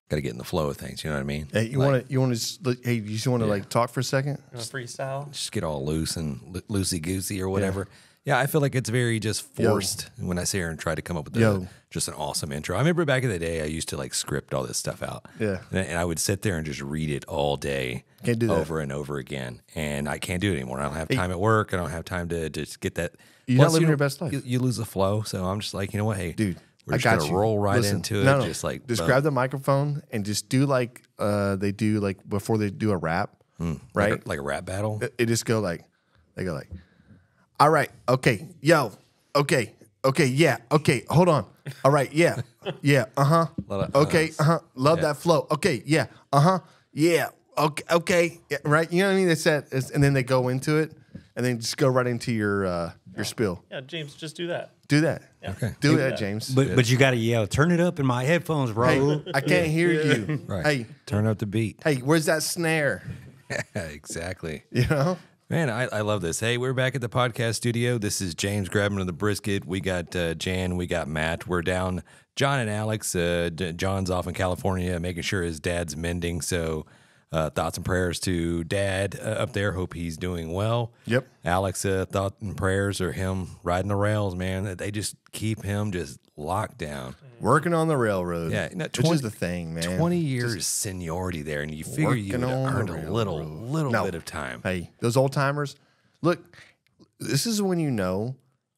got to get in the flow of things. You know what I mean? Hey, you want to? Hey, you just want to like talk for a second? Freestyle. Just get all loose and loosey goosey or whatever. Yeah, I feel like it's very just forced when I sit here and try to come up with just an awesome intro. I remember back in the day, I used to like script all this stuff out. Yeah. And I would sit there and just read it all day. Can't do that. Over and over again. And I can't do it anymore. I don't have time at work. I don't have time to just get that. You're not living your best life. You lose the flow. So I'm just like, you know what? Hey, dude, we're just going to roll right into it. Just like grab the microphone and just do like they do like before they do a rap, right? Like a rap battle. It just go like, they go like, all right, okay, yo, okay, yeah, okay, hold on, all right, yeah, okay, love that flow, okay, yeah, yeah, okay, yeah, right, you know what I mean? They said, and then they go into it, and then just go right into your spill. Yeah, James, just do that. Do that. Yeah. Okay. Do that, James. But you got to yell, turn it up in my headphones, bro. Hey, I can't hear you. Right. Hey, turn up the beat. Hey, where's that snare? Exactly. You know? Man, I love this. Hey, we're back at the podcast studio. This is James grabbing the brisket. We got Jan, we got Matt. We're down John and Alex. John's off in California making sure his dad's mending. So thoughts and prayers to Dad up there. Hope he's doing well. Yep. Alex, thoughts and prayers are him riding the rails, man. They just keep him just locked down. Working on the railroad. Yeah, which is the thing, man. 20 years seniority there, and you figure you would have earned a little bit of time. Hey, those old timers, look, this is when you know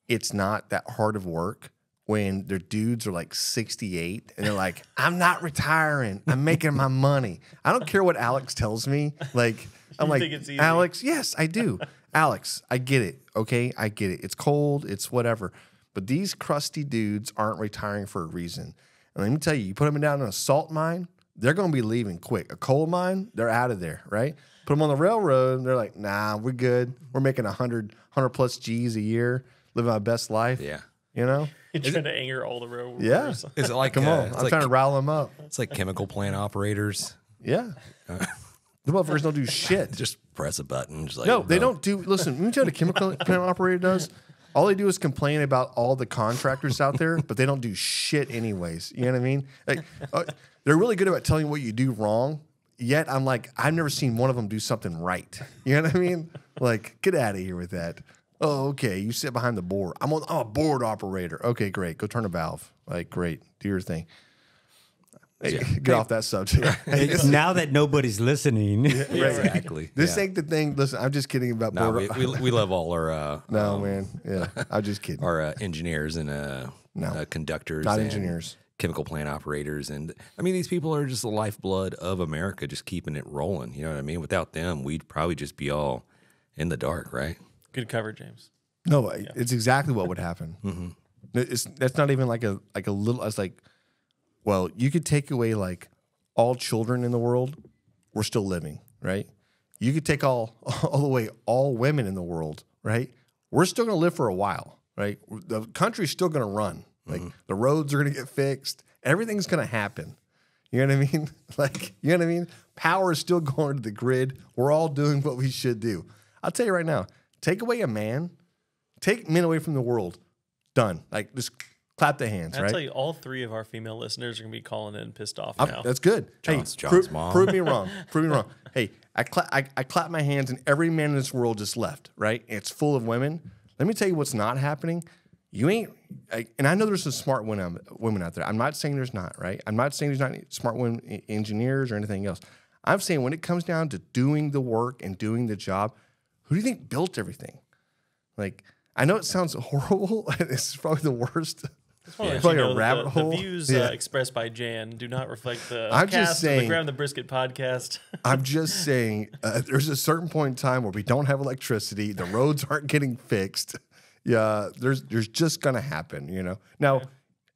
it's not that hard of work when their dudes are like 68 and they're like, I'm not retiring. I'm making my money. I don't care what Alex tells me. Like, I'm like, Alex, yes, I do. Alex, I get it. Okay, I get it. It's cold. It's whatever. But these crusty dudes aren't retiring for a reason. And let me tell you, you put them down in a salt mine, they're going to be leaving quick. A coal mine, they're out of there, right? Put them on the railroad, they're like, nah, we're good. We're making 100 plus G's a year, living my best life. Yeah. You know? You're trying to anger all the railroad Yeah. workers. Is it like, come on, I'm trying to rile them up. It's like chemical plant operators. Yeah. The motherfuckers don't do shit. Just press a button. Just like, no, they don't do. Listen, let me tell you what a chemical plant operator does. All they do is complain about all the contractors out there, but they don't do shit anyways. You know what I mean? Like, they're really good about telling you what you do wrong. Yet I'm like, I've never seen one of them do something right. You know what I mean? Like, get out of here with that. Oh, okay. You sit behind the board. I'm a board operator. Okay, great. Go turn a valve. Like, great. Do your thing. Hey, get off that subject. Now that nobody's listening. Yeah, right. Exactly. This ain't the thing. Listen, I'm just kidding about board. We love all our no, man. Yeah, I'm just kidding. Our engineers and conductors, not and engineers, chemical plant operators, and I mean these people are just the lifeblood of America, just keeping it rolling. You know what I mean? Without them, we'd probably just be all in the dark, right? Good cover, James. No, it's exactly what would happen. Mm-hmm. That's not even like a little. It's like, well, you could take away like all children in the world, we're still living, right? You could take all the way all women in the world, right? We're still going to live for a while, right? The country's still going to run. Like the roads are going to get fixed. Everything's going to happen. You know what I mean? Like, you know what I mean? Power is still going to the grid. We're all doing what we should do. I'll tell you right now, take away a man, take men away from the world, done. Like, just clap the hands, right? I'll tell you, all three of our female listeners are going to be calling in pissed off now. That's good. John's mom. Prove me wrong. Prove me wrong. Hey, I clap my hands, and every man in this world just left, right? It's full of women. Let me tell you what's not happening. You ain't, and I know there's some smart women out there. I'm not saying there's not, right? I'm not saying there's not smart women engineers or anything else. I'm saying when it comes down to doing the work and doing the job, who do you think built everything? Like, I know it sounds horrible. It's probably the worst. It's probably a rabbit hole. The views expressed by Jan do not reflect the cast of the Grab the Brisket podcast. I'm just saying there's a certain point in time where we don't have electricity. The roads aren't getting fixed. Yeah, there's just going to happen, you know. Now,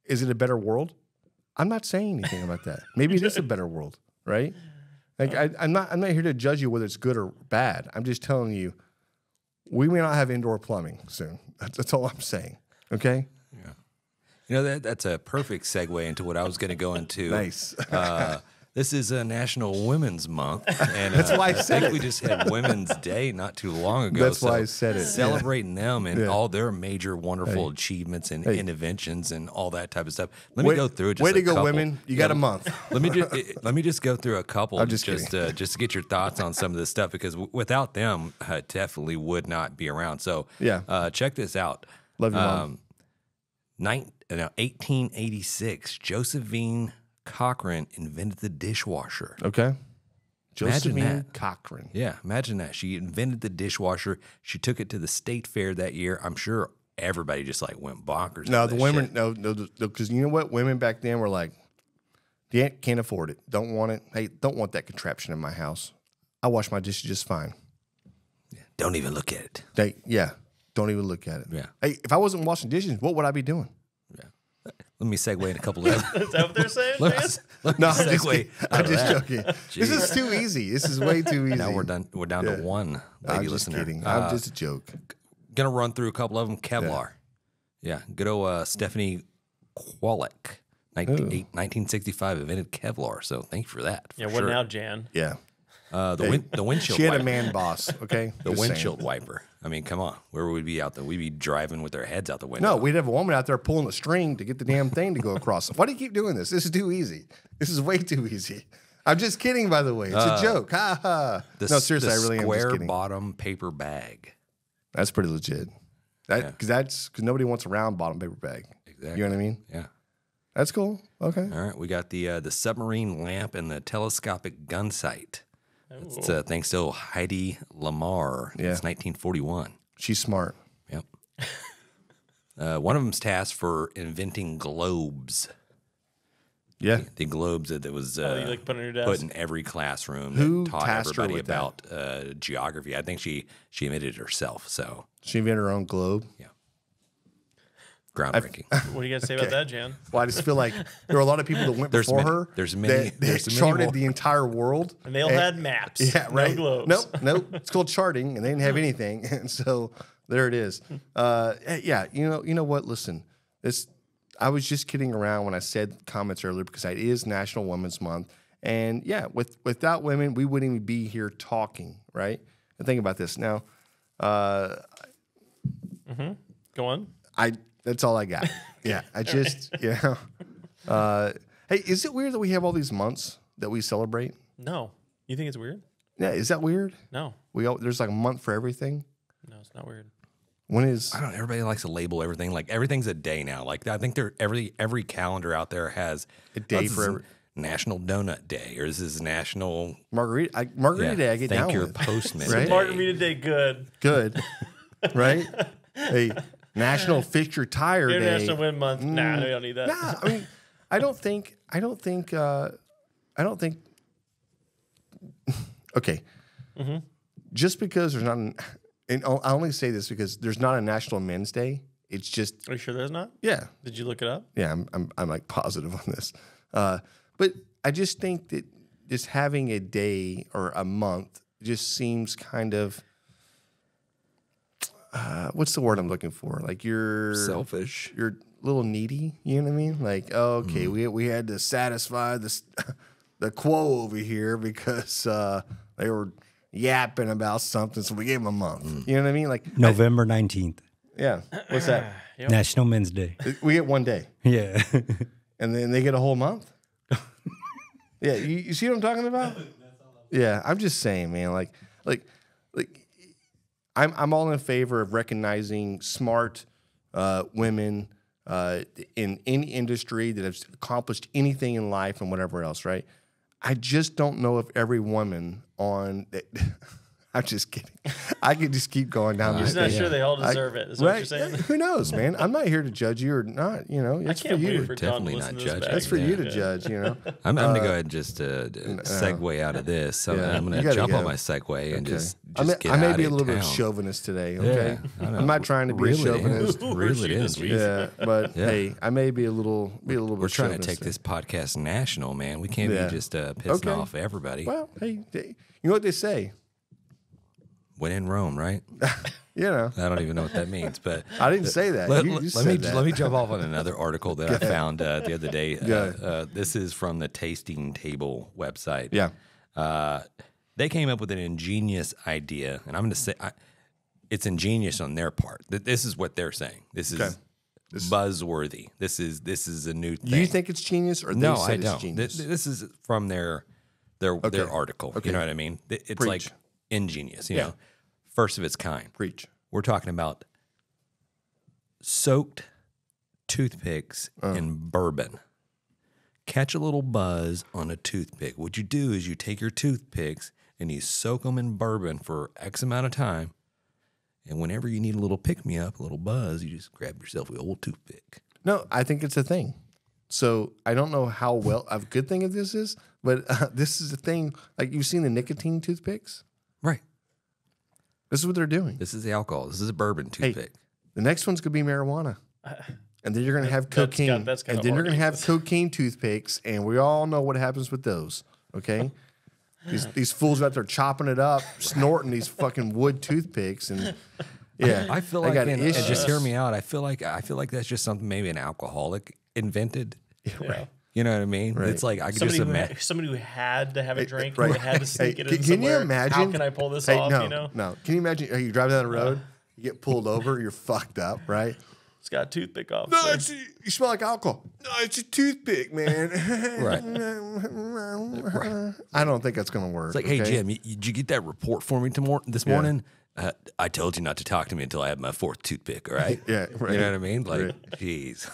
is it a better world? I'm not saying anything about that. Maybe it is a better world, right? Like I'm not here to judge you whether it's good or bad. I'm just telling you we may not have indoor plumbing soon. That's all I'm saying. Okay? Yeah. You know, that's a perfect segue into what I was going to go into. Nice. This is a National Women's Month, and That's why I said think it. we just had Women's Day not too long ago. That's why I said it. Celebrating them and all their major, wonderful achievements and interventions and all that type of stuff. Let me go through it. Just way to a go, couple. women! You got a month. Let me just go through a couple. I'm just to get your thoughts on some of this stuff because without them, definitely would not be around. So check this out. Love your mom. 1886, Josephine Cochrane invented the dishwasher. Okay. Josephine that. Cochrane. Yeah, imagine that. She invented the dishwasher. She took it to the state fair that year. I'm sure everybody just like went bonkers. No, over the that women, shit. no, because you know what? Women back then were like, can't afford it. Don't want it. Hey, don't want that contraption in my house. I wash my dishes just fine. Don't even look at it. Don't even look at it. Yeah. Hey, if I wasn't washing dishes, what would I be doing? Let me segue in a couple of Is that what they're saying, Let man? me- let me No, I'm just, segue kidding. I'm out of just that. joking. This is too easy. This is way too easy. Now we're done. We're down to one I'm lady just listener. kidding. I'm just a joke. Gonna run through a couple of them. Kevlar. Yeah. Good old Stephanie Kwolek. 1965 invented Kevlar. So thank you for that. Yeah, for what sure. now, Jan? Yeah. The windshield She had wiper. a man boss, okay? The Just saying. windshield wiper. I mean, come on. Where would we be out there? We'd be driving with our heads out the window. No, we'd have a woman out there pulling a string to get the damn thing to go across. Why do you keep doing this? This is too easy. This is way too easy. I'm just kidding, by the way. It's a joke. Ha ha. No, seriously, I really am just square kidding. bottom paper bag. That's pretty legit. Because nobody wants a round bottom paper bag. Exactly. You know what I mean? Yeah. That's cool. Okay. All right. We got the submarine lamp and the telescopic gun sight. It's thanks to Heidi Lamar. Yeah. It's 1941. She's smart. Yep. One of them's tasked for inventing globes. Yeah. The globes that was you like put on your desk? put in every classroom Who that taught tasked her everybody with that? about geography. I think she invented it herself. So She invented her own globe. yeah, groundbreaking. What do you got to say about that, Jan? Well, I just feel like there were a lot of people that went before her. There's many. That There's many charted more. the entire world. And they all had maps. Yeah, right. No globes. Nope. It's called charting, and they didn't have anything, and so there it is. Yeah, you know what? Listen, I was just kidding around when I said comments earlier because it is National Women's Month, and yeah, without women, we wouldn't even be here talking, right? And think about this now. Go on. That's all I got. Yeah, I just Hey, is it weird that we have all these months that we celebrate? No. You think it's weird? Yeah, is that weird? No. There's like a month for everything. No, it's not weird. When is I don't know. Everybody likes to label everything. Like everything's a day now. Like I think every calendar out there has a day this is for every National Donut Day, or this is National Margarita Day? I get Thank down your with. postman. Right? Day. Margarita Day, good. Good, right? Hey, National Fix Your Tire Day. International Women Month. Nah, we don't need that. Nah, I mean, I don't think. Okay, just because there's not, and I only say this because there's not a National Men's Day. It's just Are you sure there's not? yeah, Did you look it up? yeah. I'm like positive on this, but I just think that just having a day or a month just seems kind of. What's the word I'm looking for? Like you're Selfish. You're a little needy. You know what I mean? Like, oh, okay, we had to satisfy this the quo over here because they were yapping about something, so we gave them a month. You know what I mean? Like November 19th, yeah. What's that? Yep. National Men's Day. We get one day, Yeah. and then they get a whole month. Yeah, you see what I'm talking about? Yeah, I'm just saying, man. Like. I'm all in favor of recognizing smart women in any industry that have accomplished anything in life and whatever else, right? I just don't know if every woman on I'm just kidding. I could just keep going down You're this not thing. sure they all deserve it. Is what you're saying? Yeah, who knows, man? I'm not here to judge you or not. You know, it's I can't for you. wait for Don to Definitely listen not to this judging. back. That's for you to Yeah. judge. You know. I'm going to go ahead and just segue out of this. So Yeah, I'm you going to gotta jump go. on my segue and just I get may out be a of little bit town. chauvinist today. Okay, I know. I'm not trying to be a Reel it in. chauvinist. Reel it in. this week. Yeah, but Yeah. hey, I may be a little bit. We're trying to chauvinistic. take this podcast national, man. We can't Yeah. be just pissing Okay. off everybody. Well, hey, you know what they say? When in Rome, right? You know, I don't even know what that means, but I didn't say that. Let me jump off on another article that I found the other day. This is from the Tasting Table website. Yeah. They came up with an ingenious idea, and I'm going to say it's ingenious on their part. This is what they're saying. This is buzzworthy. This is a new thing. Do you think it's genius, or no? I don't. Genius? This is from their article. Okay. You know what I mean? It's Preach. like ingenious. You know, first of its kind. Preach. We're talking about soaked toothpicks in bourbon. Catch a little buzz on a toothpick. What you do is you take your toothpicks and you soak them in bourbon for X amount of time. And whenever you need a little pick-me-up, a little buzz, you just grab yourself an old toothpick. No, I think it's a thing. So I don't know how well a good thing this is, but this is a thing. Like, you've seen the nicotine toothpicks? Right. This is what they're doing. This is the alcohol. This is a bourbon toothpick. The next one's going to be marijuana. And then you're going to have cocaine. And then you're going to have cocaine toothpicks. And we all know what happens with those. Okay? These fools out there chopping it up, snorting these fucking wood toothpicks. And yeah. I feel like, and just hear me out, I feel like that's just something maybe an alcoholic invented. Right. You know what I mean? Right. It's like I could just imagine somebody who had to have a drink, right. or had to sneak it in can somewhere. You imagine? How can I pull this off? No, you know? No. Can you imagine? You drive down the road, you get pulled over, you're fucked up, right? It's got a toothpick off. No, you smell like alcohol. No, it's a toothpick, man. Right. I don't think that's going to work. It's like, hey, Jim, did you get that report for me this morning? I told you not to talk to me until I had my fourth toothpick, all right? Yeah, right. You know what I mean? Like, jeez.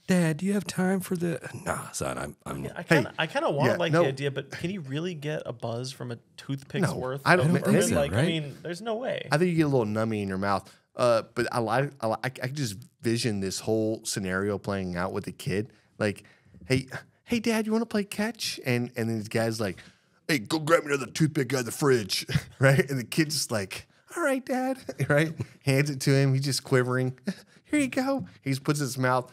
Dad, do you have time for the... Nah, son, I kind of want the idea, but can you really get a buzz from a toothpick's worth? I don't think so, like, right? I mean, there's no way. I think you get a little nummy in your mouth. But I can just vision this whole scenario playing out with a kid. Like, hey, Dad, you want to play catch? And then this guy's like, hey, go grab me another toothpick out of the fridge, right? And the kid's just like, all right, Dad, right? Hands it to him. He's just quivering. Here you go. He just puts it in his mouth.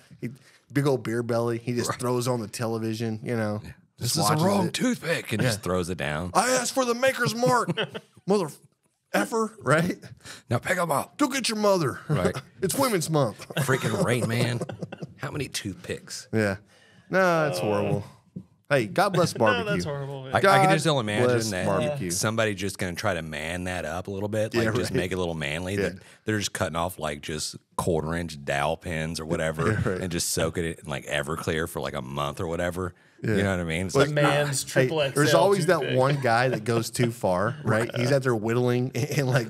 Big old beer belly. He just throws on the television, you know. Yeah. This is a wrong toothpick, and just throws it down. I asked for the maker's mark, mother effer, right? Now pick them up. Go get your mother. Right. It's Women's Month. Freaking Rain Man. How many toothpicks? Yeah. No, that's horrible. Hey, God bless barbecue. No, that's horrible. I can just still imagine that barbecue. somebody just going to try to man that up a little bit, like just make it a little manly. That they're just cutting off like just 1/4-inch dowel pins or whatever, and just soaking it in like Everclear for like a month or whatever. You know what I mean? It's like man's triple XL. There's always toothpick. that one guy that goes too far, right? He's out there whittling and like,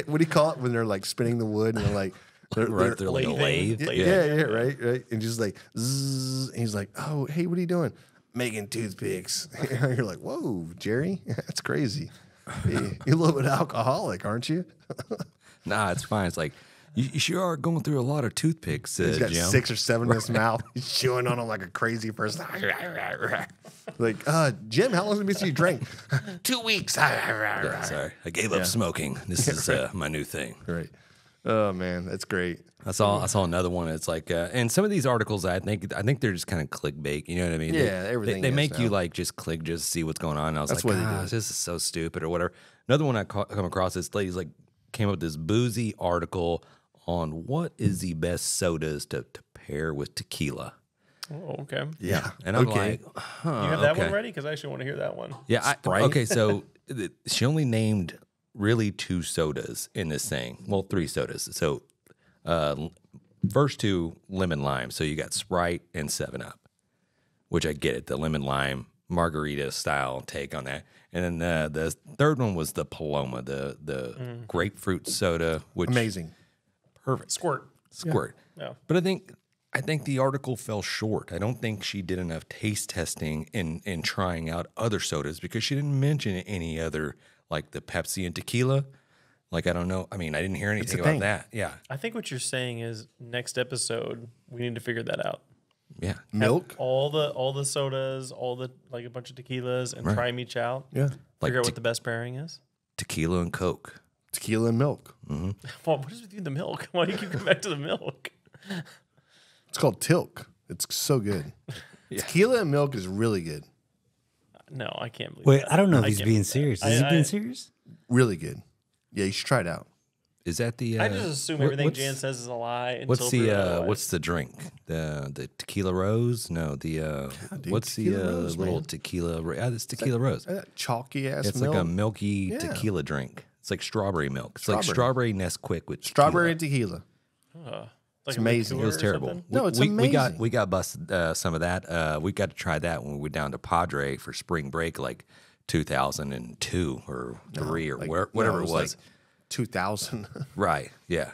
what do you call it when they're like spinning the wood and they're like, they're like a lathe. Yeah, right, and just like, zzz, and he's like, oh, hey, what are you doing? Making toothpicks. You're like, whoa, Jerry, that's crazy. You're a little bit alcoholic, aren't you? Nah, it's fine. It's like, you sure are going through a lot of toothpicks, He's got Jim. 6 or 7 in his mouth. He's chewing on them like a crazy person. Like, Jim, how long has it been since you drank? 2 weeks. Yeah, sorry, I gave up smoking. This is my new thing. Right. Oh man, that's great. I saw another one. It's like, and some of these articles, I think they're just kind of clickbait. You know what I mean? Yeah, everything. They make you like just click just to see what's going on. And I was That's like, what they do. this is so stupid or whatever. Another one I come across. This lady's like came up with this boozy article on what is the best sodas to pair with tequila. Oh, okay. Yeah, and I'm like, you have that one ready? Because I actually want to hear that one. Yeah. Okay, so she only named really 2 sodas in this thing. Well, 3 sodas. So first 2 lemon lime. So you got Sprite and 7-Up, which I get it, the lemon lime margarita style take on that. And then the third one was the Paloma, the grapefruit soda, which Amazing. Perfect. Squirt. Yeah. But I think the article fell short. I don't think she did enough taste testing in trying out other sodas because she didn't mention any other, like the Pepsi and tequila. Like, I don't know. I mean, I didn't hear anything about that. Yeah. I think what you're saying is next episode, we need to figure that out. Yeah. Milk. Have all the sodas, like a bunch of tequilas, and try them each out. Yeah. Figure out what the best pairing is. Tequila and Coke. Tequila and milk. Mm-hmm. Well, what is with you and the milk? Why do you keep coming back to the milk? It's called Tilk. It's so good. Tequila and milk is really good. No, I can't believe Wait, that. I don't know if he's being serious. Is he being serious? Really good. Yeah, you should try it out. Is that the? I just assume everything Jan says is a lie. What's the drink? The tequila rose? No, what's the rose, little tequila? It's tequila rose. Chalky ass. It's milk. like a milky tequila drink. It's like strawberry milk. It's like strawberry Nesquik with strawberry and tequila. It's amazing. It was terrible. No, it's amazing. We got busted some of that. We got to try that when we went down to Padre for spring break, like 2002 or 3 or whatever it was. Like 2000. Right. Yeah.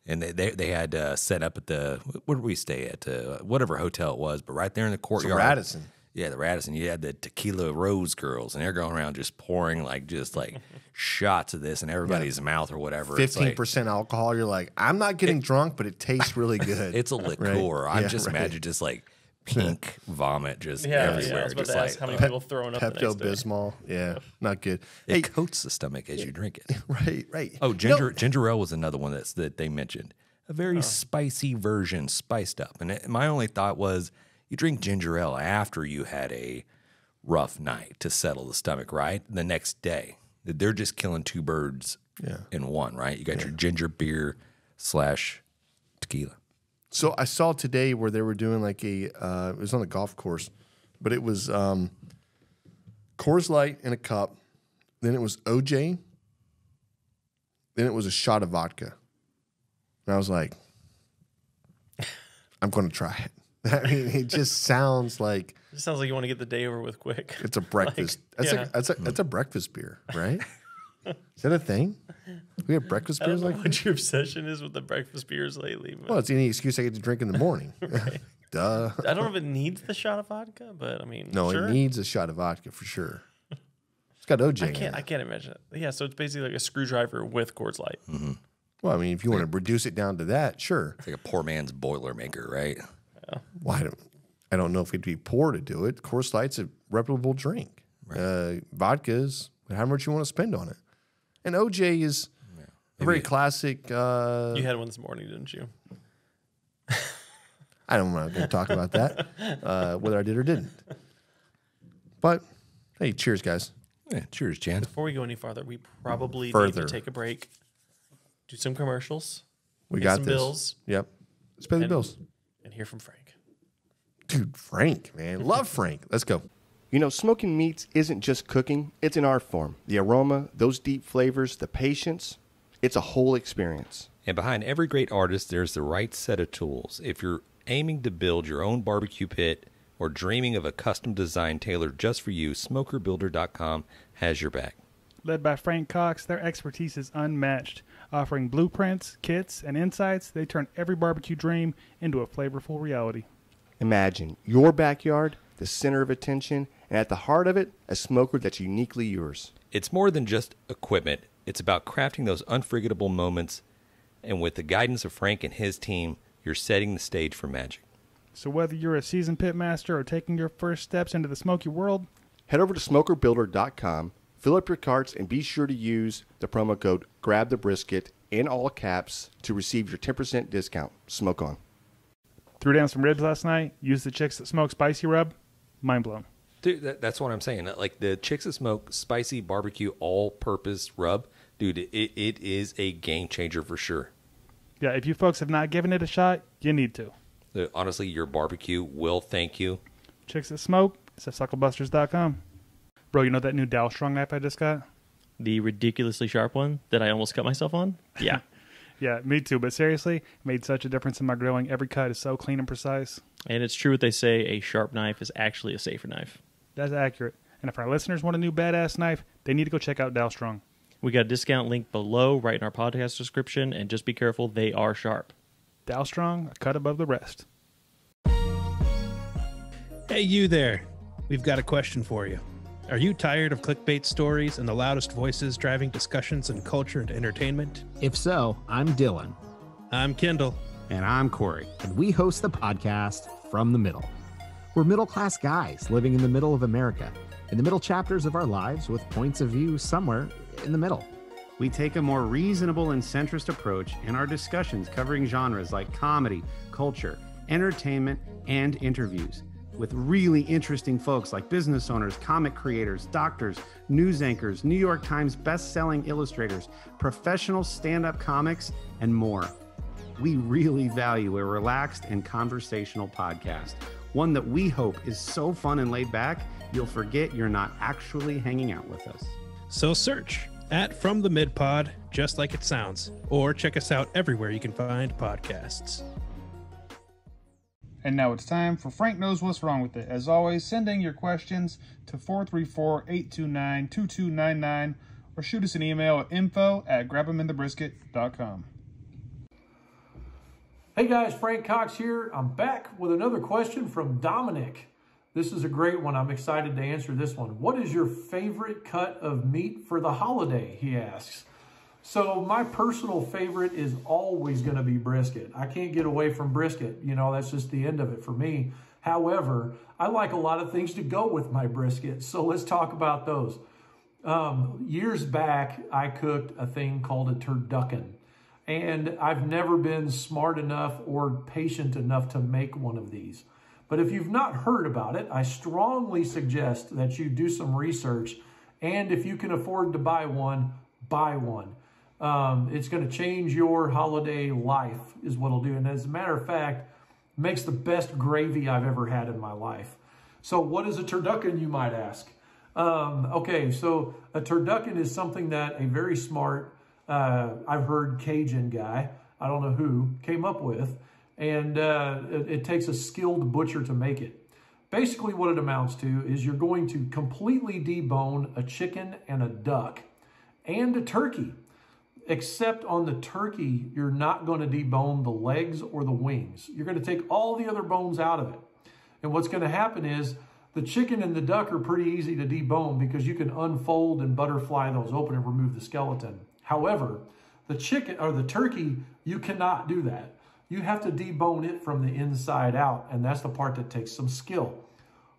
And they had set up at the, where did we stay at? Whatever hotel it was, but right there in the courtyard. The Radisson. Yeah, the Radisson. You had the tequila rose girls, and they're going around just pouring like shots of this in everybody's mouth or whatever. 15% alcohol. You're like, I'm not getting drunk, but it tastes really good. It's a liqueur. Right? I'm just imagine just like pink vomit just everywhere. Yeah, I was about just to ask how many people throwing up Pepto Bismol. Yeah, not good. It coats the stomach as you drink it. Right. Oh, ginger ale was another one that they mentioned. A very spicy version, spiced up. And my only thought was, you drink ginger ale after you had a rough night to settle the stomach, right? The next day, they're just killing two birds in one, right? You got your ginger beer / tequila. So I saw today where they were doing like it was on the golf course, but it was Coors Light in a cup, then it was OJ, then it was a shot of vodka. And I was like, I'm going to try it. I mean, it just sounds like... It sounds like you want to get the day over with quick. It's a breakfast. That's a breakfast beer, right? Is that a thing? We have breakfast beers like that? What your obsession is with the breakfast beers lately. But... Well, it's any excuse I get to drink in the morning. Duh. I don't know if it needs the shot of vodka, but I mean, no, sure. It needs a shot of vodka for sure. It's got OJ. I can't imagine it. Yeah, so it's basically like a screwdriver with Coors Light. Mm-hmm. Well, I mean, if you want to reduce it down to that, sure. It's like a poor man's Boilermaker, right? Yeah. Well, I don't know if it'd be poor to do it. Coors Light's a reputable drink. Right. Vodka's how much you want to spend on it. And OJ is a very classic. You had one this morning, didn't you? I'm not going to talk about that, whether I did or didn't. But, hey, cheers, guys. Yeah, cheers, Jan. Before we go any farther, we probably need to take a break, do some commercials, we got some this. bills. Yep. Let's pay the bills. And hear from Frank. Dude, Frank, man. Love Frank. Let's go. You know, smoking meats isn't just cooking. It's an art form. The aroma, those deep flavors, the patience, it's a whole experience. And behind every great artist, there's the right set of tools. If you're aiming to build your own barbecue pit or dreaming of a custom design tailored just for you, SmokerBuilder.com has your back. Led by Frank Cox, their expertise is unmatched. Offering blueprints, kits, and insights, they turn every barbecue dream into a flavorful reality. Imagine your backyard, the center of attention, and at the heart of it, a smoker that's uniquely yours. It's more than just equipment. It's about crafting those unforgettable moments, and with the guidance of Frank and his team, you're setting the stage for magic. So whether you're a seasoned pitmaster or taking your first steps into the smoky world, head over to SmokerBuilder.com, fill up your carts, and be sure to use the promo code GRABTHEBRISKET in all caps to receive your 10% discount. Smoke on. Threw down some ribs last night, used the Chicks That Smoke spicy rub, mind blown. Dude, that's what I'm saying. Like the Chicks That Smoke spicy barbecue all-purpose rub, dude, it is a game changer for sure. Yeah, if you folks have not given it a shot, you need to. Honestly, your barbecue will thank you. Chicks That Smoke, it's at Sucklebusters.com. Bro, you know that new Dalstrong knife I just got? The ridiculously sharp one that I almost cut myself on? Yeah. Yeah, me too. But seriously, it made such a difference in my grilling. Every cut is so clean and precise. And it's true what they say, a sharp knife is actually a safer knife. That's accurate. And if our listeners want a new badass knife, they need to go check out Dalstrong. We got a discount link below, right in our podcast description, and just be careful, they are sharp. Dalstrong, a cut above the rest. Hey, you there. We've got a question for you. Are you tired of clickbait stories and the loudest voices driving discussions in culture and entertainment? If so, I'm Dylan. I'm Kendall. And I'm Corey. And we host the podcast From the Middle. We're middle-class guys living in the middle of America, in the middle chapters of our lives with points of view somewhere in the middle. We take a more reasonable and centrist approach in our discussions covering genres like comedy, culture, entertainment, and interviews. with really interesting folks like business owners, comic creators, doctors, news anchors, New York Times best-selling illustrators, professional stand-up comics, and more. We really value a relaxed and conversational podcast, one that we hope is so fun and laid back, you'll forget you're not actually hanging out with us. So search at From the Mid Pod, just like it sounds, or check us out everywhere you can find podcasts. And now it's time for Frank Knows What's Wrong With It. As always, send in your questions to 434-829-2299 or shoot us an email at info@grabtheminthebrisket.com. Hey guys, Frank Cox here. I'm back with another question from Dominic. This is a great one. I'm excited to answer this one. What is your favorite cut of meat for the holiday? He asks. So my personal favorite is always going to be brisket. I can't get away from brisket. You know, that's just the end of it for me. However, I like a lot of things to go with my brisket. So let's talk about those. Years back, I cooked a thing called a turducken. And I've never been smart enough or patient enough to make one of these. But if you've not heard about it, I strongly suggest that you do some research. And if you can afford to buy one, buy one. It's going to change your holiday life is what it'll do. And as a matter of fact, makes the best gravy I've ever had in my life. So what is a turducken, you might ask? Okay, so a turducken is something that a very smart I've heard Cajun guy, I don't know who, came up with, and it takes a skilled butcher to make it. Basically what it amounts to is you're going to completely debone a chicken and a duck and a turkey, except on the turkey, you're not going to debone the legs or the wings. You're going to take all the other bones out of it. And what's going to happen is the chicken and the duck are pretty easy to debone because you can unfold and butterfly those open and remove the skeleton. However, the chicken or the turkey, you cannot do that. You have to debone it from the inside out, and that's the part that takes some skill.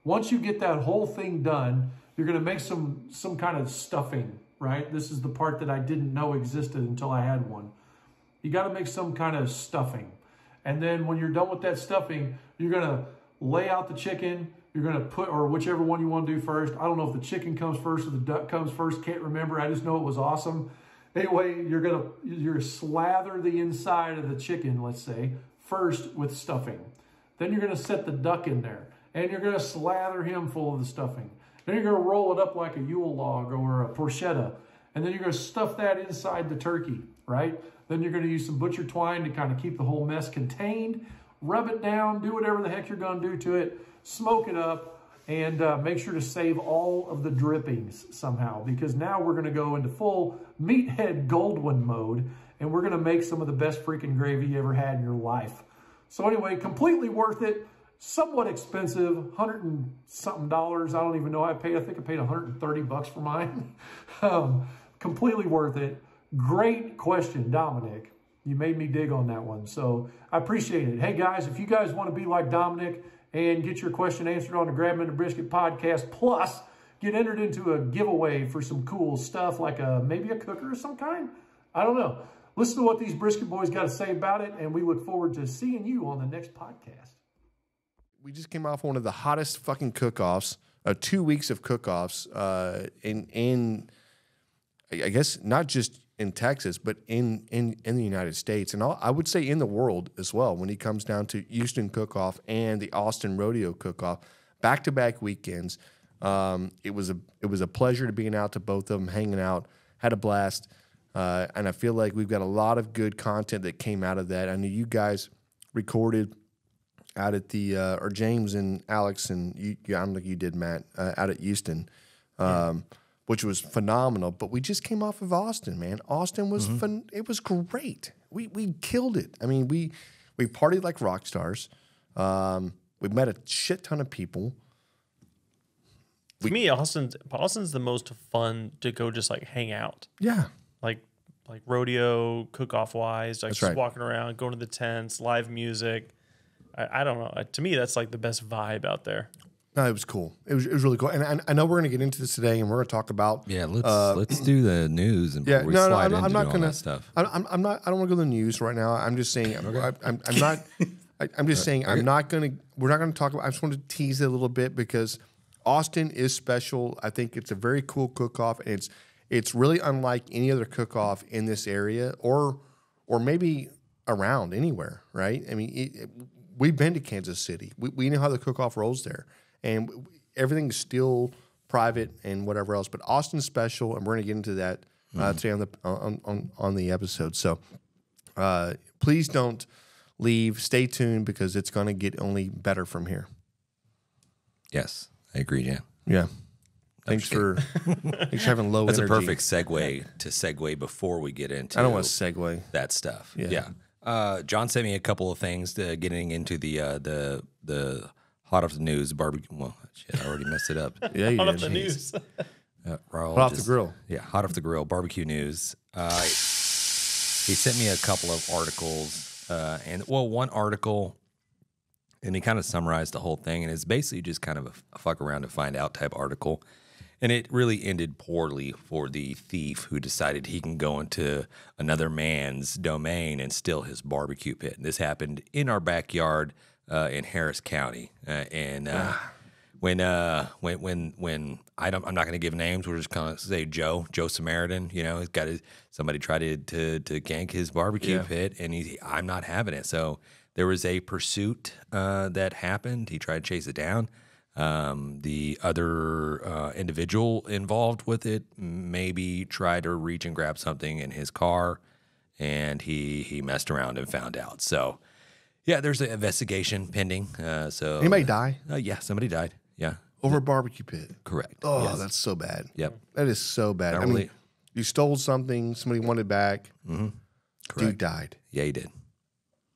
Once you get that whole thing done, you're going to make some kind of stuffing, right? This is the part that I didn't know existed until I had one. You got to make some kind of stuffing. And then when you're done with that stuffing, you're going to lay out the chicken. You're going to put, or whichever one you want to do first. I don't know if the chicken comes first or the duck comes first. Can't remember. I just know it was awesome. Anyway, you're gonna slather the inside of the chicken, let's say, first with stuffing. Then you're gonna set the duck in there, and you're gonna slather him full of the stuffing. Then you're gonna roll it up like a Yule log or a porchetta, and then you're gonna stuff that inside the turkey, right? Then you're gonna use some butcher twine to kind of keep the whole mess contained. Rub it down, do whatever the heck you're gonna do to it, smoke it up, and make sure to save all of the drippings somehow, because now we're going to go into full meathead Goldwyn mode, and we're going to make some of the best freaking gravy you ever had in your life. So anyway, completely worth it. Somewhat expensive, $100 and something. I don't even know. I think I paid $130 for mine. Completely worth it. Great question, Dominic. You made me dig on that one, so I appreciate it. Hey guys, if you guys want to be like Dominic and get your question answered on the Grab 'em in the Brisket podcast, plus get entered into a giveaway for some cool stuff like maybe a cooker of some kind. I don't know. Listen to what these Brisket boys got to say about it, and we look forward to seeing you on the next podcast. We just came off one of the hottest fucking cook-offs, 2 weeks of cook-offs in I guess not just in Texas, but in the United States, and I would say in the world as well. When it comes down to Houston Cook-Off and the Austin Rodeo Cook-Off, back-to-back weekends, it was a pleasure to being out to both of them, hanging out, had a blast, and I feel like we've got a lot of good content that came out of that. I know you guys recorded out at the or James and Alex and you, I don't think you did, Matt, out at Houston. Which was phenomenal, but we just came off of Austin, man. Austin was fun. It was great. We killed it. I mean, we partied like rock stars. We met a shit ton of people. To me, Austin's the most fun to go just like hang out. Yeah, like rodeo cook-off wise, like that's just right. Walking around, going to the tents, live music. I don't know. To me, that's like the best vibe out there. No, it was cool. It was really cool. And I know we're going to get into this today, and we're going to talk about. Yeah, let's do the news and yeah, we slide into I'm not all gonna, that stuff. I'm not. I don't want to go to the news right now. I'm just saying. I'm not. I'm just saying we're not going to talk about. I just want to tease it a little bit because Austin is special. I think it's a very cool cook-off, and it's really unlike any other cook-off in this area or maybe around anywhere, right? I mean, we've been to Kansas City. We know how the cook-off rolls there, and everything is still private and whatever else. But Austin's special, and we're going to get into that today on the episode. So please don't leave. Stay tuned because it's going to get only better from here. Yes, I agree, Jan. Yeah. Thanks for having low That's energy. a perfect segue before we get into I don't want to segue that stuff. Yeah. John sent me a couple of things getting into the hot off the news barbecue. Well, shit, I already messed it up. Yeah, you Hot did. off the news. Hot off the grill. Yeah, hot off the grill barbecue news. He sent me a couple of articles, one article, and he kind of summarized the whole thing, and it's basically just kind of a fuck around to find out type article. And it really ended poorly for the thief who decided he can go into another man's domain and steal his barbecue pit. And this happened in our backyard in Harris County. When I'm not going to give names, we're just going to say Joe Samaritan. You know, he's got somebody tried to gank his barbecue pit, and I'm not having it. So there was a pursuit that happened. He tried to chase it down. The other individual involved with it maybe tried to reach and grab something in his car, and he messed around and found out. So, yeah, there's an investigation pending. So Anybody die? Yeah, somebody died. Yeah, over a barbecue pit. Correct. Oh, yes. That's so bad. Yep, that is so bad. I mean, you stole something, somebody wanted back. Mm-hmm. Dude died. Yeah, he did.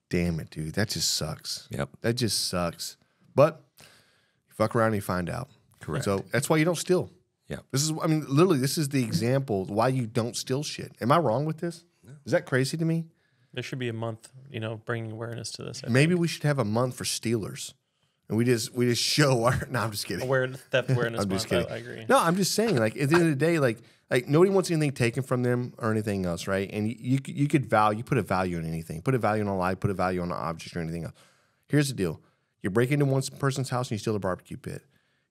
Damn it, dude. That just sucks. Yep, that just sucks. But fuck around and you find out. Correct. So that's why you don't steal. Yeah. Literally, this is the example why you don't steal shit. Am I wrong with this? No. Is that crazy to me? There should be a month, bringing awareness to this. Maybe we should have a month for stealers. And we just show our. No, I'm just kidding. Theft awareness I'm just month. kidding. I agree. No, I'm just saying. Like at the end of the day, like nobody wants anything taken from them or anything else, right? And you could put a value on anything. Put a value on a life. Put a value on an object or anything else. Here's the deal: you break into one person's house and you steal a barbecue pit.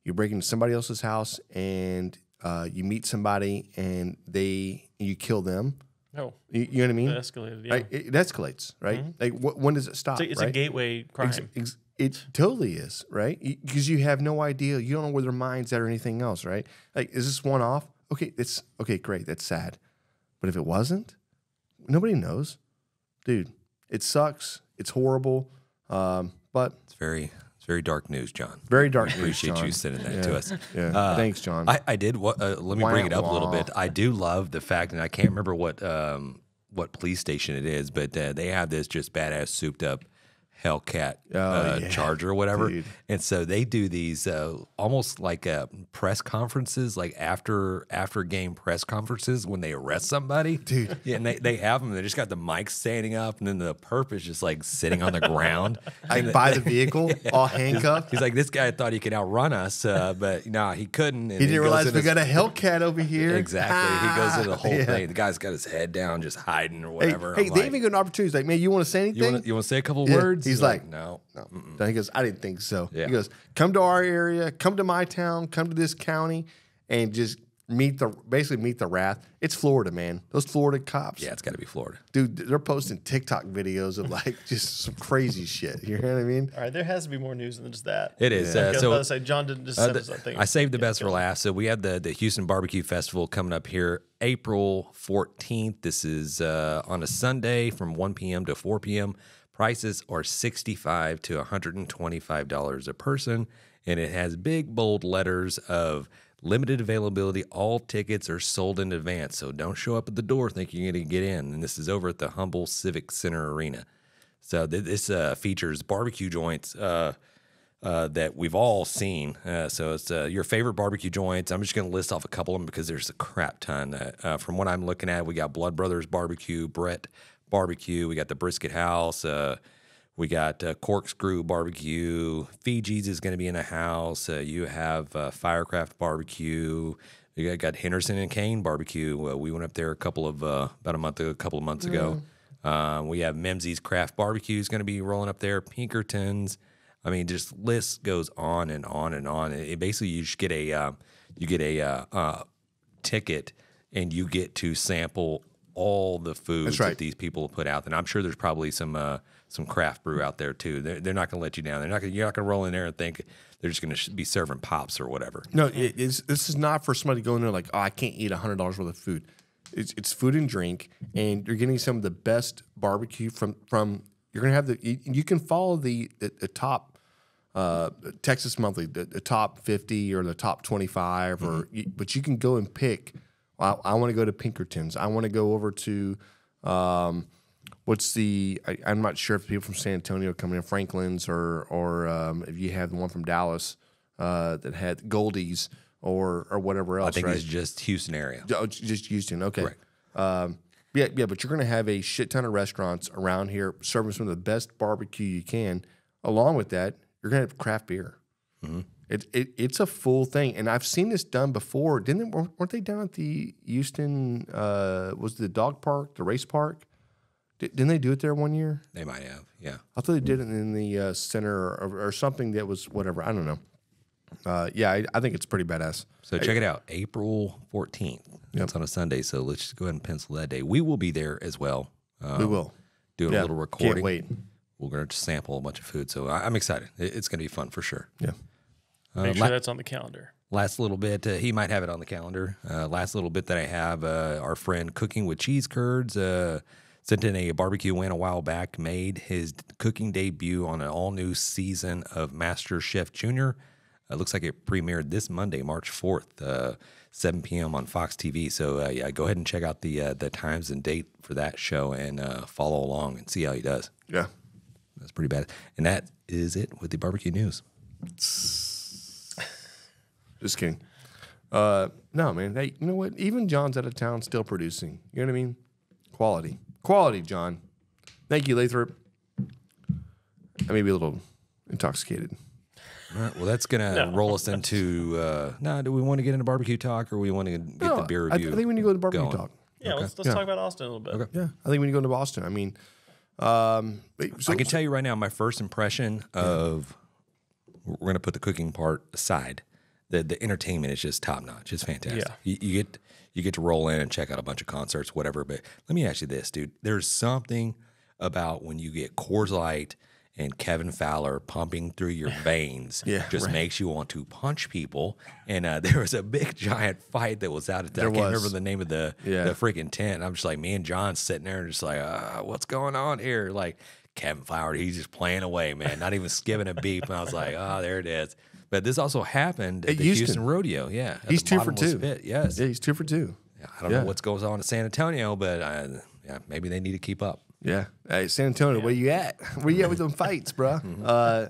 You break into somebody else's house and you meet somebody and you kill them. No, you know what I mean? It escalated. Yeah. Right? It escalates, right? Mm-hmm. Like when does it stop? It's a gateway crime. It totally is, right? Because you have no idea. You don't know where their mind's at or anything else, right? Like, is this one off? Okay, great. That's sad. But if it wasn't, nobody knows. Dude, it sucks. It's horrible. But it's very dark news, John. Very dark news, Appreciate John. you sending that to us. Yeah. Thanks, John. I did. Let me bring it up a little bit. I do love the fact, and I can't remember what police station it is, but they have this just badass souped up Hellcat Charger or whatever. Dude. And so they do these almost like press conferences, like after game press conferences when they arrest somebody. Dude. Yeah, and they have them. They just got the mic standing up, and then the perp is just like sitting on the ground. Like by the vehicle, all handcuffed. He's like, this guy thought he could outrun us, but no, he couldn't. And he didn't realize we got a Hellcat over here. Exactly. He goes into the whole thing. The guy's got his head down, just hiding or whatever. Hey, they even get an opportunity. He's like, man, you want to say anything? You want to say a couple words? He's like, no. So he goes, I didn't think so. Yeah. He goes, come to our area, come to my town, come to this county, and just meet the wrath. It's Florida, man. Those Florida cops. Yeah, it's got to be Florida. Dude, they're posting TikTok videos of like just some crazy shit. You know what I mean? All right, there has to be more news than just that. It is. I was about to say, John didn't just send us something. I saved the best for last. So we have the Houston Barbecue Festival coming up here April 14th. This is on a Sunday from 1 p.m. to 4 p.m. Prices are $65 to $125 a person, and it has big, bold letters of limited availability. All tickets are sold in advance, so don't show up at the door thinking you're going to get in. And this is over at the Humble Civic Center Arena. So this features barbecue joints that we've all seen. So it's your favorite barbecue joints. I'm just going to list off a couple of them because there's a crap ton. From what I'm looking at, we got Blood Brothers Barbecue, Brett Barbecue. We got the Brisket House. We got Corkscrew Barbecue. Fiji's is going to be in the house. You have Firecraft Barbecue. You got Henderson and Kane Barbecue. We went up there about a couple of months ago. We have Mfg's Craft Barbecue is going to be rolling up there. Pinkerton's. I mean, just list goes on and on and on. It basically, you just get a ticket, and you get to sample all the foods that these people put out. And I'm sure there's probably some craft brew out there too. They're not going to let you down. You're not going to roll in there and think they're just going to be serving pops or whatever. No, this is not for somebody going there like, oh, I can't eat $100 worth of food. It's food and drink, and you're getting some of the best barbecue from. You're going to have you can follow the top Texas Monthly, the top 50 or the top 25, but you can go and pick. I want to go to Pinkerton's. I want to go over to I'm not sure if people from San Antonio come in, Franklin's, or if you have the one from Dallas that had Goldie's or whatever else. I think right? it's just Houston area. Oh, just Houston. Okay. Right. Yeah, but you're going to have a shit ton of restaurants around here serving some of the best barbecue you can. Along with that, you're going to have craft beer. Mm-hmm. It's a full thing, and I've seen this done before. Weren't they down at the Houston? Was the dog park, the race park? Didn't they do it there one year? They might have. Yeah, I thought they did it in the center or something that was whatever. I don't know. I think it's pretty badass. So check it out, April 14th. It's on a Sunday, so let's just go ahead and pencil that day. We will be there as well. We will. Doing a little recording. Can't wait. We're going to sample a bunch of food, so I'm excited. It's going to be fun for sure. Yeah. Make sure that's on the calendar. Last little bit, he might have it on the calendar. Last little bit that I have, our friend Cooking with Cheese Curds sent in a barbecue win a while back, made his cooking debut on an all-new season of Master Chef Junior. It looks like it premiered this Monday, March 4th, 7 p.m. on Fox TV. So go ahead and check out the times and date for that show and follow along and see how he does. Yeah. That's pretty bad. And that is it with the barbecue news. Just kidding. No, man. Hey, you know what? Even John's out of town still producing. You know what I mean? Quality. Quality, John. Thank you, Lathrop. I may be a little intoxicated. All right, well, that's going to roll us into, do we want to get into barbecue talk or we want to get the beer review? I think we need to go to barbecue talk. Yeah, let's talk about Austin a little bit. Okay. Yeah, I think we need to go to Boston. I mean, I can tell you right now, my first impression of, we're going to put the cooking part aside. The entertainment is just top notch. It's fantastic. Yeah. You get to roll in and check out a bunch of concerts, whatever. But let me ask you this, dude. There's something about when you get Coors Light and Kevin Fowler pumping through your veins, makes you want to punch people. And there was a big giant fight that was out at that. I can't remember the name of the freaking tent. And I'm just like, me and John sitting there and just like, what's going on here? Like Kevin Fowler, he's just playing away, man, not even skipping a beat. And I was like, there it is. But this also happened at the Houston Rodeo. Yeah, he's 2 for 2. Pit. Yes, yeah, he's 2 for 2. Yeah, I don't know what's going on in San Antonio, but maybe they need to keep up. Yeah, hey, San Antonio, where you at? Where you at with them fights, bro?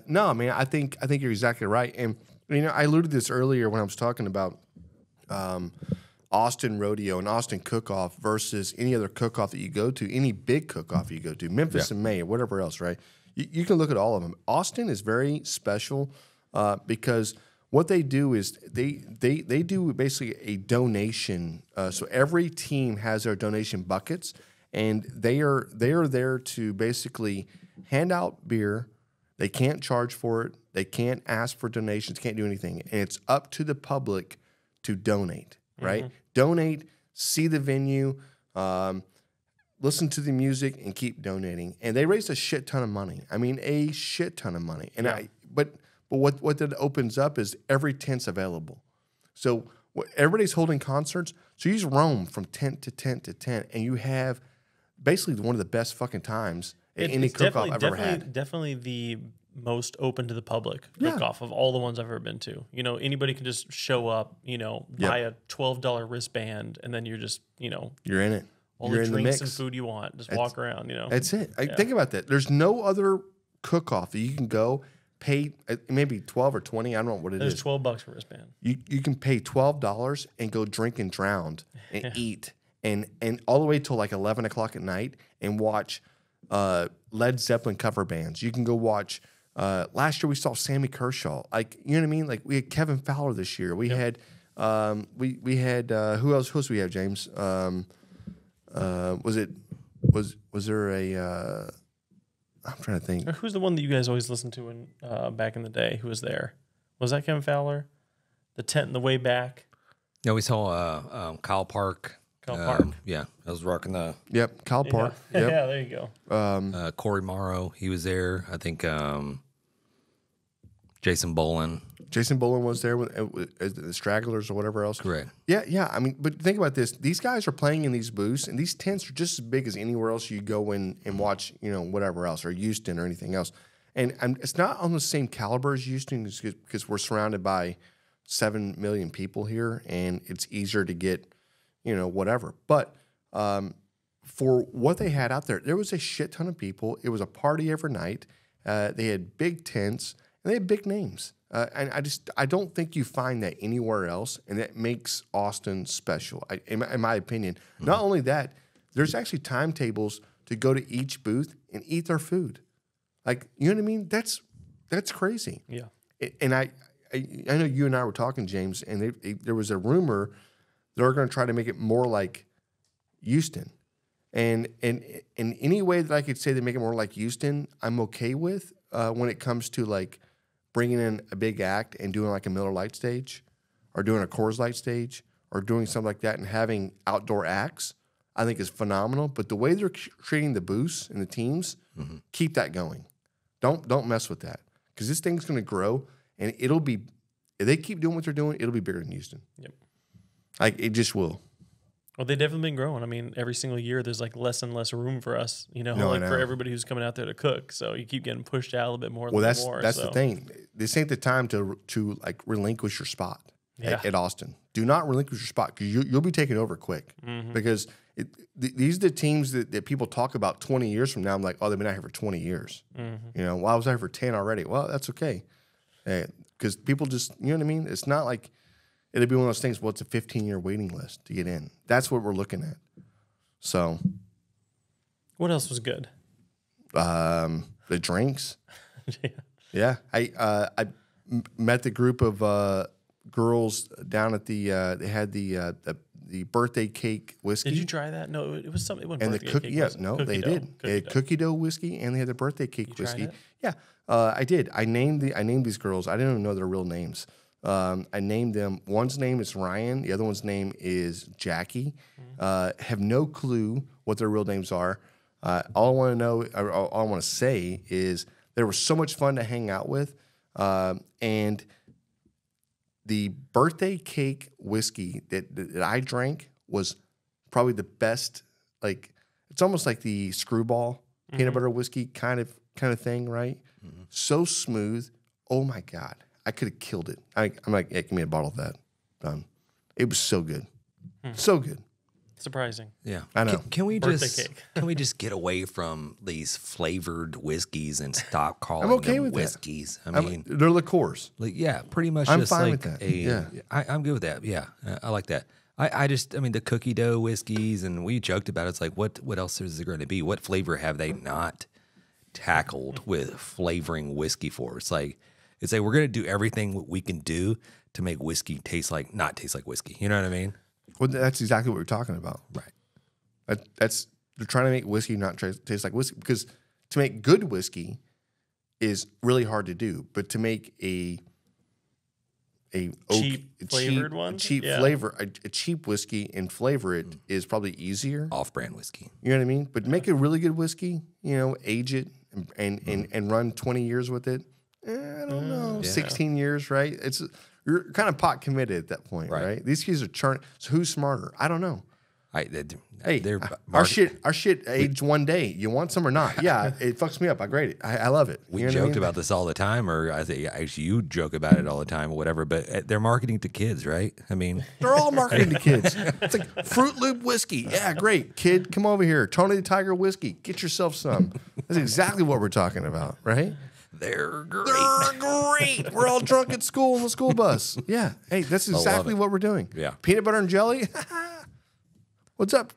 No, I mean, I think you're exactly right. And I alluded to this earlier when I was talking about Austin Rodeo and Austin Cook-Off versus any other cook-off that you go to, any big cook-off you go to, Memphis and May or whatever else, right? You can look at all of them. Austin is very special because what they do is they do basically a donation. So every team has their donation buckets. And they are there to basically hand out beer. They can't charge for it. They can't ask for donations. Can't do anything. And it's up to the public to donate. Right? Donate. See the venue. Listen to the music and keep donating. And they raised a shit ton of money. I mean, a shit ton of money. And but what that opens up is every tent's available. So everybody's holding concerts. So you just roam from tent to tent to tent, and you have basically one of the best fucking times at any cook-off I've ever had. Definitely the most open to the public cook-off of all the ones I've ever been to. Anybody can just show up, buy a $12 wristband, and then you're just, you're in it. All you're the in drinks the mix. and food you want. Just walk around, That's it. Think about that. There's no other cook-off that you can go pay maybe 12 or 20. I don't know what it is. There's $12 for a wristband. You can pay $12 and go drink and drown and eat. And all the way till like 11 o'clock at night and watch Led Zeppelin cover bands. You can go watch. Last year we saw Sammy Kershaw. Like, you know what I mean? Like we had Kevin Fowler this year. We had we had who else? Who else we have? James. Was it was there a? I'm trying to think. Who's the one that you guys always listened to in back in the day? Who was there? Was that Kevin Fowler? The tent in the way back. Yeah, we saw Kyle Park. Yeah, I was rocking the. Yep, Kyle Park. Yeah, Yep. yeah, there you go. Corey Morrow, he was there. I think Jason Bolin. Jason Bolin was there with the Stragglers or whatever else. Correct. Yeah. I mean, but think about this: these guys are playing in these booths, and these tents are just as big as anywhere else you go in and watch. Whatever else, or Houston or anything else. And it's not on the same caliber as Houston because we're surrounded by 7 million people here, and it's easier to get, whatever. But for what they had out there was a shit ton of people. It was a party every night. They had big tents, and they had big names. And I don't think you find that anywhere else, and that makes Austin special, in my opinion. Mm-hmm. Not only that, there's actually timetables to go to each booth and eat their food. Like, you know what I mean? That's crazy. Yeah. And I know you and I were talking, James, and there was a rumor they're going to try to make it more like Houston. And in any way that I could say they make it more like Houston, I'm okay with when it comes to like bringing in a big act and doing like a Miller Lite stage or doing a Coors Light stage or doing something like that and having outdoor acts, I think is phenomenal. But the way they're treating the booths and the teams, keep that going. Don't mess with that because this thing's going to grow and it'll be, if they keep doing what they're doing, it'll be bigger than Houston. Yep. Like it just will. Well, they've definitely been growing. I mean, every single year there's like less and less room for us, for everybody who's coming out there to cook. So you keep getting pushed out a little bit more. Well, that's the thing. This ain't the time to like relinquish your spot at Austin. Do not relinquish your spot because you'll be taken over quick. Mm-hmm. Because these are the teams that people talk about 20 years from now. I'm like, oh, they've been out here for 20 years. Mm-hmm. Well, I was out here for 10 already. Well, that's okay. Because people just, you know what I mean? It's not like it'll be one of those things, well, it's a 15-year waiting list to get in. That's what we're looking at. So. What else was good? The drinks. Yeah. I met the group of girls down at they had the birthday cake whiskey. Did you try that? No, it was something. It wasn't and the birthday cookie, cake, yeah, was it? no, Cookie they dough. did. They had cookie dough whiskey and they had the birthday cake whiskey. It? Yeah, I did. I named these girls. I didn't even know their real names. I named them. One's name is Ryan. The other one's name is Jackie. Have no clue what their real names are. All I want to know, or all I want to say is they were so much fun to hang out with, and the birthday cake whiskey that I drank was probably the best. Like it's almost like the Screwball peanut butter whiskey kind of thing, right? Mm-hmm. So smooth. Oh my God, I could have killed it. I'm like, yeah, give me a bottle of that. Done. It was so good, so good. Surprising. Yeah, I know. Can we Birthday just cake. can we just get away from these flavored whiskeys and stop calling okay them with that. whiskeys? I mean, They're liqueurs. like yeah, pretty much. I'm just fine like with that. a. Yeah. I'm good with that. Yeah, I like that. I mean, the cookie dough whiskeys, and we joked about it. It's like, what else is there going to be? What flavor have they not tackled with flavoring whiskey for? It's like we're going to do everything we can do to make whiskey not taste like whiskey. You know what I mean? Well, that's exactly what we're talking about. Right. That's they're trying to make whiskey not taste like whiskey because to make good whiskey is really hard to do, but to make a cheap whiskey and flavor it is probably easier. Off-brand whiskey. You know what I mean? But make a really good whiskey, age it and run 20 years with it. I don't know, 16 years, right? You're kind of pot committed at that point, right? These kids are churning. So who's smarter? I don't know. Our shit aged one day. You want some or not? Yeah, it fucks me up. I grade it. I love it. We joked about this all the time, or I think actually you joke about it all the time, or whatever. But they're marketing to kids, right? I mean, they're all marketing to kids. It's like Fruit Loop whiskey. Yeah, great, kid. Come over here. Tony the Tiger whiskey. Get yourself some. That's exactly what we're talking about, right? They're great. They're great. We're all drunk at school on the school bus. Yeah. Hey, that's exactly what we're doing. Yeah. Peanut butter and jelly. What's up?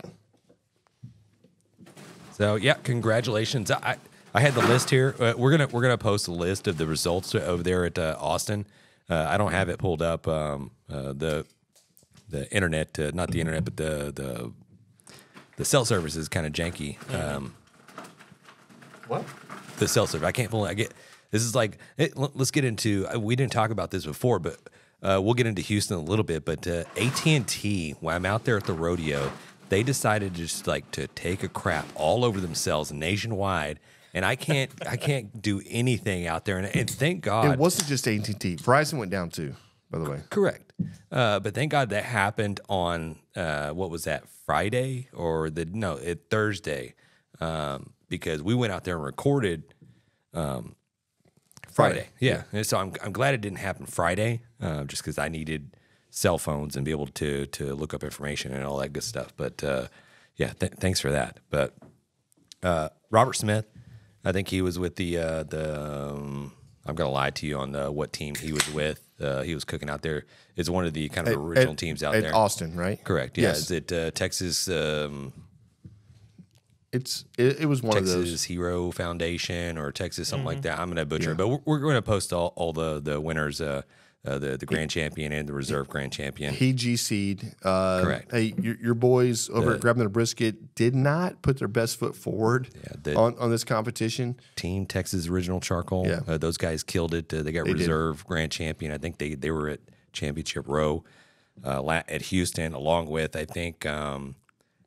So yeah, congratulations. I had the list here. We're gonna post a list of the results over there at Austin. I don't have it pulled up. The internet, not the internet, but the the cell service is kind of janky. What? The cell service. I can't fully. This is like. Let's get into. We didn't talk about this before, but we'll get into Houston a little bit. But AT&T, when I'm out there at the rodeo, they decided just like to take a crap all over themselves nationwide, and I can't do anything out there. And thank God It wasn't just AT&T. Verizon went down too, by the way. correct. But thank God that happened on what was that, Friday or Thursday, because we went out there and recorded Friday. Yeah. And so I'm glad it didn't happen Friday, just because I needed cell phones and be able to look up information and all that good stuff. But yeah, thanks for that. But Robert Smith, I think he was with the I'm gonna lie to you on what team he was with. He was cooking out there. It's one of the kind of original teams out there. Austin, right? Correct. Yeah. Yes. Is it Texas? It was one Texas of those. Hero Foundation or Texas something like that. I'm gonna butcher it, but we're going to post all the winners, the grand champion and the reserve grand champion. He GC'd. Correct. Hey, your boys over at Grabbing the Brisket did not put their best foot forward on this competition. Team Texas Original Charcoal. Yeah. Those guys killed it. They got reserve grand champion. I think they were at championship row at Houston, along with I think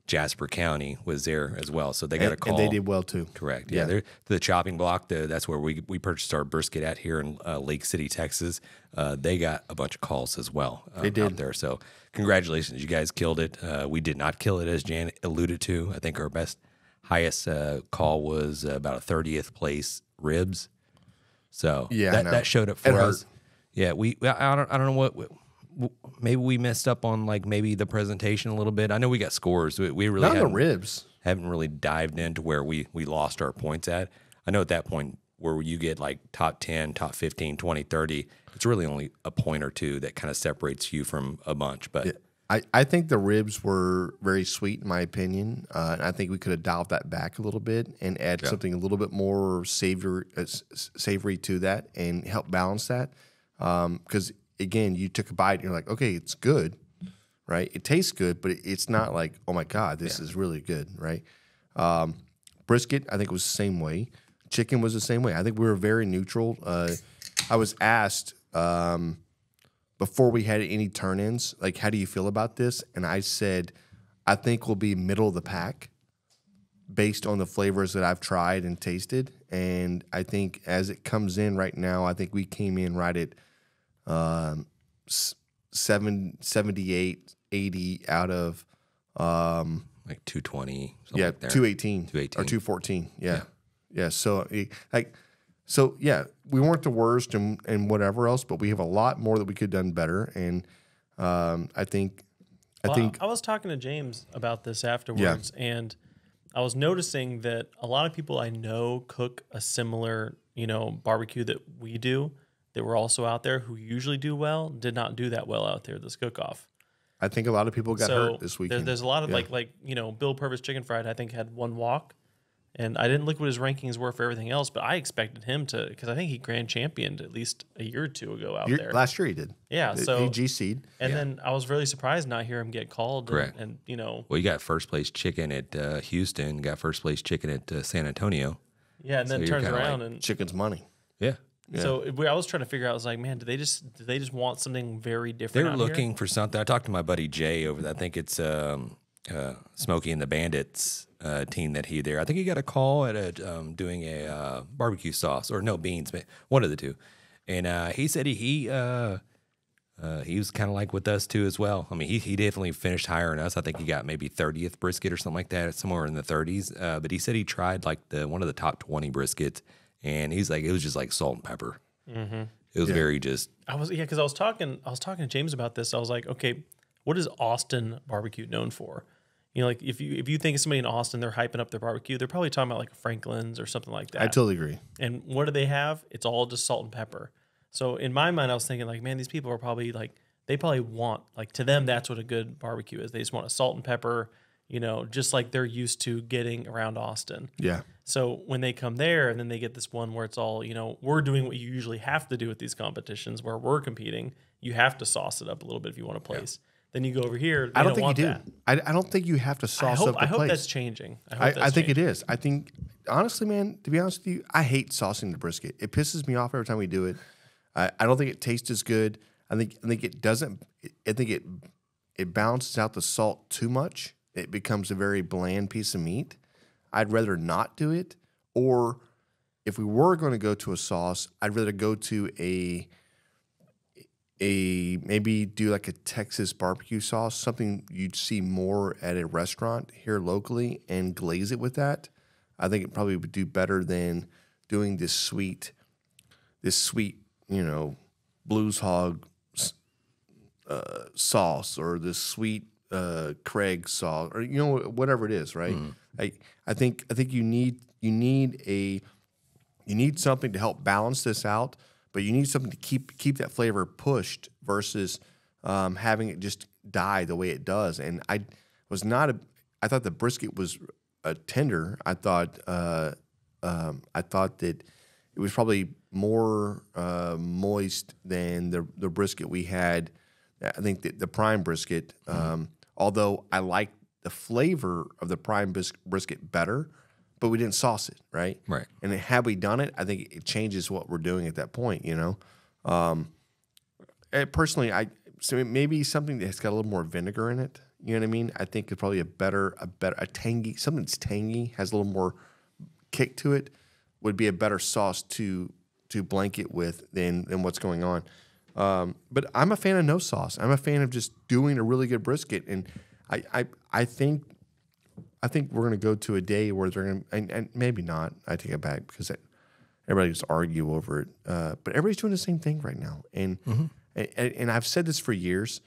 Jasper County was there as well. So they got a call. And they did well too. Correct. Yeah, they're the chopping block. That's where we purchased our brisket at here in Lake City, Texas. They got a bunch of calls as well they did. out there. So congratulations. You guys killed it. We did not kill it, as Jan alluded to. I think our highest call was about a 30th place ribs. So that showed up for us. Yeah, I don't know what maybe we messed up on like maybe the presentation a little bit. I know we got scores. We really not the ribs. Haven't really dived into where we lost our points at. I know at that point where you get like top 10, top 15, 20, 30, it's really only a point or two that kind of separates you from a bunch. But I think the ribs were very sweet in my opinion. And I think we could have dialed that back a little bit and add something a little bit more savory to that and help balance that. Because again, you took a bite and you're like, okay, it's good, right? It tastes good, but it's not like, oh my God, this is really good, right? Brisket, I think, was the same way. Chicken was the same way. I think we were very neutral. I was asked before we had any turn-ins, like, how do you feel about this? And I said, I think we'll be middle of the pack based on the flavors that I've tried and tasted. And I think as it comes in right now, I think we came in right at 78, 80 out of like 220. Yeah, like there. 218 or 214. Yeah. So we weren't the worst and whatever else, but we have a lot more that we could have done better. And I think I was talking to James about this afterwards, and I was noticing that a lot of people I know cook a similar, barbecue that we do. That were also out there who usually do well, did not do that well out there at this cook-off. I think a lot of people got hurt this weekend. There's a lot of like Bill Purvis Chicken Fried, I think, had one walk. And I didn't look what his rankings were for everything else, but I expected him to, because I think he grand championed at least a year or two ago out there. Last year he did. Yeah, so he GC'd. And then I was really surprised not hear him get called. Correct. And well, you got first place chicken at Houston, got first place chicken at San Antonio. Yeah, and then turns around and chicken's money. Yeah. So I was trying to figure out. I was like, man, do they just want something very different? They're looking for something. I talked to my buddy Jay over there. I think it's Smokey and the Bandits team that he there. I think he got a call at doing a barbecue sauce or no beans, one of the two. And he said he was kind of like with us too as well. I mean, he definitely finished higher than us. I think he got maybe 30th brisket or something like that, somewhere in the 30s. But he said he tried like one of the top 20 briskets. And he's like, it was just like salt and pepper. Mm-hmm. It was very just. Because I was talking to James about this. I was like, okay, what is Austin barbecue known for? Like if you think of somebody in Austin, they're hyping up their barbecue. They're probably talking about like Franklin's or something like that. I totally agree. And what do they have? It's all just salt and pepper. So in my mind, I was thinking like, man, these people are probably like, they probably want, like, to them, that's what a good barbecue is. They just want a salt and pepper, just like they're used to getting around Austin. Yeah. So when they come there and then they get this one where it's all, we're doing what you usually have to do with these competitions where we're competing. You have to sauce it up a little bit if you want to place. Yeah. Then you go over here. I don't think want you do. That. I don't think you have to sauce up the I hope place. that's changing. I think it is. I think, honestly, man, to be honest with you, I hate saucing the brisket. It pisses me off every time we do it. I don't think it tastes as good. I think it doesn't. I think it balances out the salt too much. It becomes a very bland piece of meat. I'd rather not do it. Or if we were going to go to a sauce, I'd rather go to a maybe do like a Texas barbecue sauce, something you'd see more at a restaurant here locally, and glaze it with that. I think it probably would do better than doing this sweet, Blues Hog sauce, or this sweet Craig sauce, or whatever it is, right? I think you need something to help balance this out, but you need something to keep that flavor pushed versus having it just die the way it does. And I thought the brisket was tender. I thought that it was probably more moist than the brisket we had. I think the prime brisket, although I like the flavor of the prime brisket better, but we didn't sauce it, right? Right. And had we done it, I think it changes what we're doing at that point, Personally, so maybe something that's got a little more vinegar in it. You know what I mean? I think it's probably a tangy, something that's tangy, has a little more kick to it, would be a better sauce to blanket with than what's going on. But I'm a fan of no sauce. I'm a fan of just doing a really good brisket, and I think we're going to go to a day where they're going to, and maybe not. I take it back because everybody just argue over it. But everybody's doing the same thing right now, and I've said this for years.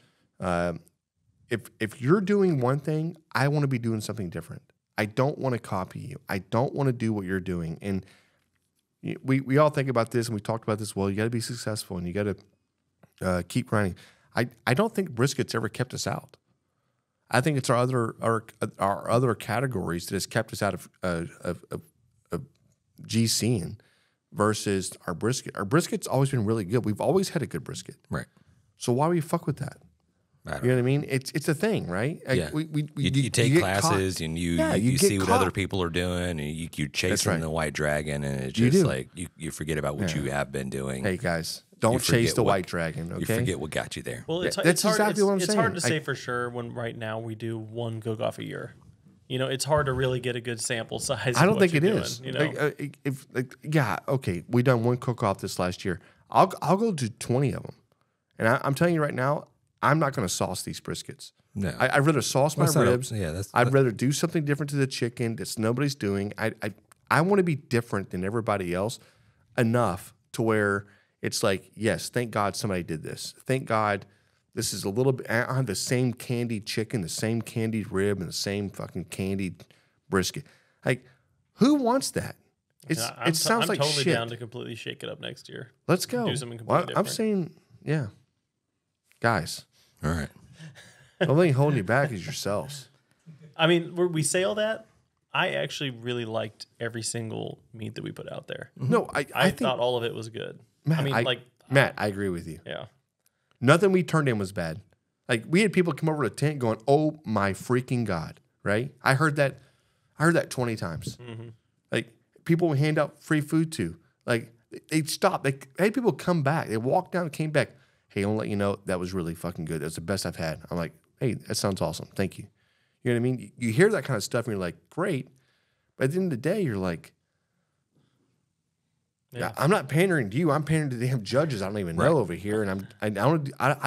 If you're doing one thing, I want to be doing something different. I don't want to copy you. I don't want to do what you're doing. And we all think about this, and we talked about this. Well, you got to be successful, and you got to keep grinding. I don't think brisket's ever kept us out. I think it's our other categories that has kept us out of GCing versus our brisket. Our brisket's always been really good. We've always had a good brisket. Right. So why would you fuck with that? You know what I mean? It's a thing, right? Yeah. You take classes and you see what other people are doing, and you chasing the white dragon, and it's just like you forget about what you have been doing. Hey guys, don't chase the white dragon. Okay, you forget what got you there. Well, that's hard, exactly what I'm saying. It's hard to say for sure when right now we do one cook-off a year. It's hard to really get a good sample size. I don't think it is. Doing, okay, we done one cook-off this last year. I'll go do 20 of them, and I'm telling you right now, I'm not going to sauce these briskets. No, I'd rather sauce my ribs. I'd rather do something different to the chicken that nobody's doing. I want to be different than everybody else enough to where it's like, yes, thank God somebody did this. Thank God this is a little bit. I have the same candied chicken, the same candied rib, and the same fucking candied brisket. Like, who wants that? It sounds like totally shit. down to completely shake it up next year. Let's go. Do something completely different. I'm saying, yeah, guys. All right. The only thing holding you back is yourselves. I mean, we say all that. I actually really liked every single meat that we put out there. No, I thought all of it was good. Matt, Matt, I agree with you. Yeah. Nothing we turned in was bad. Like, we had people come over to the tent going, "Oh my freaking God!" Right? I heard that 20 times. Mm-hmm. Like, people would hand out free food to. Like, they'd stop. They had people come back. They walked down and came back. Hey, I want to let you know that was really fucking good. That's the best I've had. I'm like, hey, that sounds awesome. Thank you. You know what I mean? You hear that kind of stuff and you're like, great. But at the end of the day, you're like, I'm not pandering to you. I'm pandering to the damn judges I don't even know over here. And I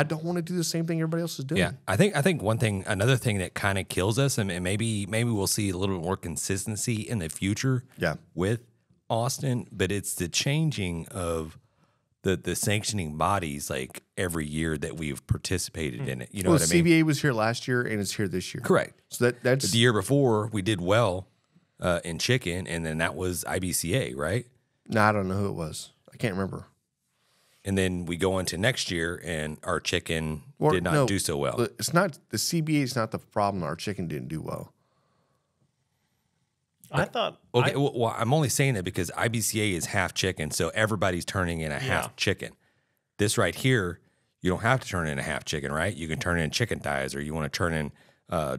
don't want to do the same thing everybody else is doing. Yeah, I think another thing that kind of kills us, and maybe we'll see a little bit more consistency in the future with Austin, but it's the changing of the sanctioning bodies like every year that we've participated in it. You know what I mean? CBA was here last year and it's here this year. Correct. So that's the year before we did well in chicken, and then that was IBCA, right? No, I don't know who it was. I can't remember. And then we go into next year, and our chicken did not do so well. It's not the CBA is not the problem. Our chicken didn't do well. I thought. Okay, well, I'm only saying that because IBCA is half chicken, so everybody's turning in a half chicken. This right here, you don't have to turn in a half chicken, right? You can turn in chicken thighs, or you want to turn in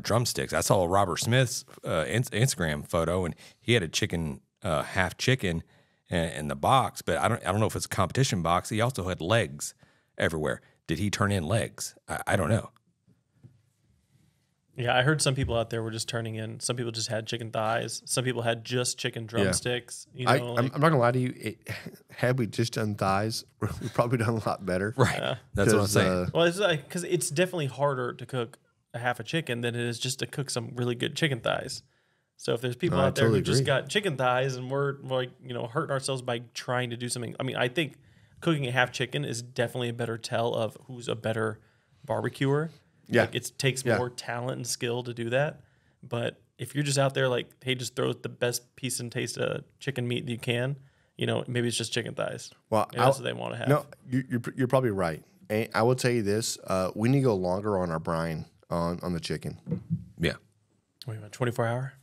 drumsticks. I saw Robert Smith's Instagram photo, and he had a chicken, half chicken in the box, but I don't know if it's a competition box. He also had legs everywhere. Did he turn in legs? I don't know. Yeah, I heard some people out there were just turning in. Some people just had chicken thighs. Some people had just chicken drumsticks. You know, I'm not gonna lie to you. Had we just done thighs, we've probably done a lot better. Right. That's what I'm saying. Well, it's like, because it's definitely harder to cook a half a chicken than it is just to cook some really good chicken thighs. So if there's people out there who just got chicken thighs and we're like, hurting ourselves by trying to do something. I mean, I think cooking a half chicken is definitely a better tell of who's a better barbecuer. Yeah. Like, it takes more talent and skill to do that. But if you're just out there like, hey, just throw the best piece and taste of chicken meat that you can, maybe it's just chicken thighs. Well, that's what they want to have. No, you're probably right. And I will tell you this: we need to go longer on our brine on the chicken. Yeah. Wait, 24 hour?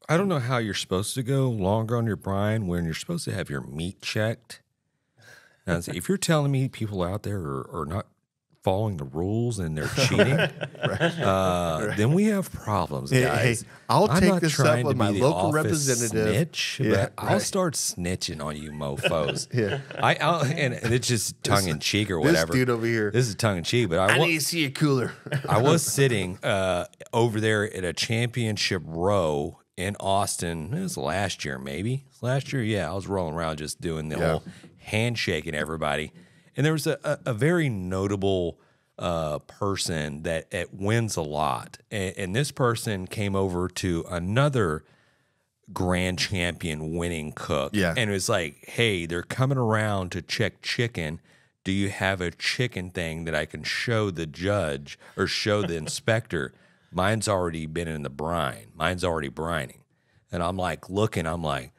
I don't know how you're supposed to go longer on your brine when you're supposed to have your meat checked. Now, if you're telling me people out there are not following the rules and they're cheating, then we have problems, guys. Hey, I'll I'm take not this trying up with to my be the local office representative. Snitch, but I'll start snitching on you mofos. And it's just tongue in cheek or whatever. This dude over here. This is tongue in cheek, but I need to see a cooler. I was sitting over there at a championship row in Austin. It was last year, maybe. Last year, yeah. I was rolling around just doing the whole handshaking everybody. And there was a very notable person that wins a lot. And this person came over to another grand champion winning cook. Yeah. And it was like, hey, they're coming around to check chicken. Do you have a chicken thing that I can show the judge or show the inspector? Mine's already been in the brine. Mine's already brining. And I'm like looking, I'm like,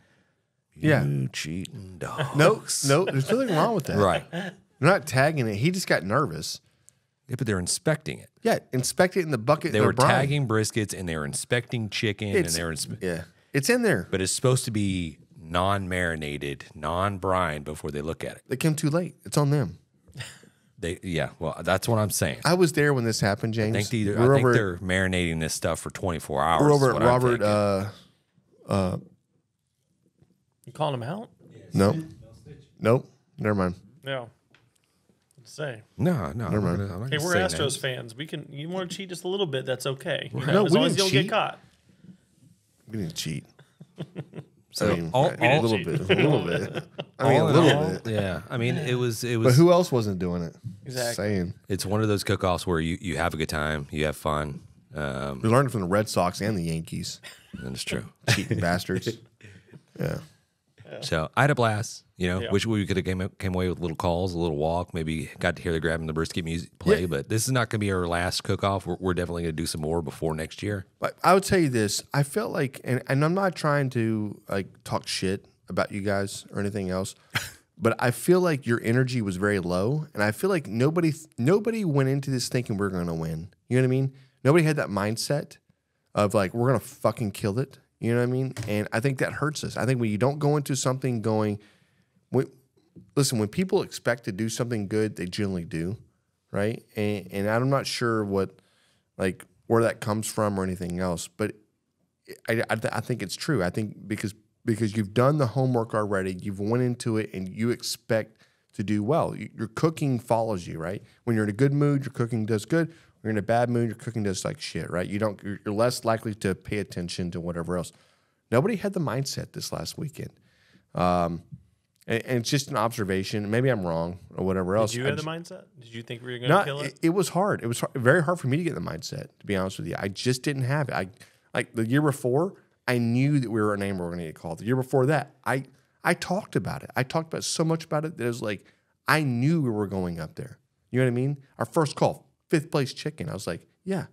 you cheating dogs. No, there's nothing wrong with that. Right. They're not tagging it. He just got nervous. Yeah, but they're inspecting it. Yeah, inspect it in the bucket. They were tagging briskets and they were inspecting chicken and they were it's in there. But it's supposed to be non-marinated, non-brine before they look at it. They came too late. It's on them. Well, that's what I'm saying. I was there when this happened, James. I think they're marinating this stuff for 24 hours. We're over at Robert. You calling him out? Nope. Never mind. No. Say. No. Never mind. Hey, we're Astros fans. You want to cheat just a little bit, that's okay. As long as you don't get caught. We didn't cheat. So a little bit. I mean, a little bit. Yeah. I mean, it was. But who else wasn't doing it? Exactly. Saying. It's one of those cook-offs where you have a good time, you have fun. We learned from the Red Sox and the Yankees. That's true. Cheating bastards. Yeah. So I had a blast. Wish we could have came away with little calls, a little walk, maybe got to hear the Grabbing the Brisket music play. Yeah. But this is not going to be our last cook-off. We're definitely going to do some more before next year. But I would tell you this. I felt like, and I'm not trying to talk shit about you guys or anything else, but I feel like your energy was very low, and I feel like nobody went into this thinking we're going to win. You know what I mean? Nobody had that mindset of we're going to fucking kill it. You know what I mean? And I think that hurts us. I think when you don't go into something going, when people expect to do something good, they generally do, right? And I'm not sure where that comes from or anything else, but I think it's true. I think because you've done the homework already, you've went into it, and you expect to do well. Your cooking follows you, right? When you're in a good mood, your cooking does good. When you're in a bad mood, your cooking does like shit, right? You're less likely to pay attention to whatever else. Nobody had the mindset this last weekend. And it's just an observation. Maybe I'm wrong or whatever else. Did you have the mindset? Did you think we were going to kill it? It was hard. It was very hard for me to get the mindset, to be honest with you. I just didn't have it. Like the year before, I knew that we were a name we were going to get called. The year before that, I talked about it. I talked about so much about it that it was like I knew we were going up there. You know what I mean? Our first call, 5th place chicken. I was like, yeah,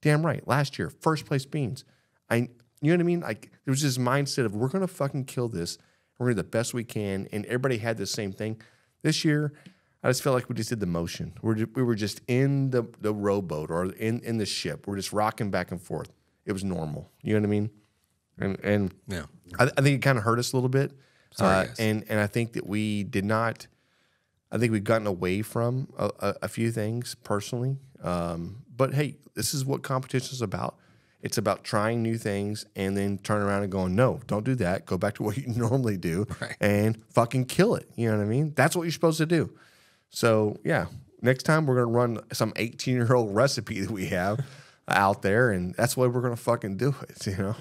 damn right. Last year, 1st place beans. You know what I mean? There was this mindset of we're going to fucking kill this. We're going to do the best we can. And everybody had the same thing. This year, I just felt like we just did the motion. We were just in the rowboat or in the ship. We're just rocking back and forth. It was normal. You know what I mean? And yeah, I think it kind of hurt us a little bit. Sorry, and I think that we did not. I think we've gotten away from a few things personally. But hey, this is what competition is about. It's about trying new things and then turn around and going, no, don't do that. Go back to what you normally do and fucking kill it. You know what I mean? That's what you're supposed to do. So, yeah, next time we're going to run some 18-year-old recipe that we have out there, and that's the way we're going to fucking do it, you know?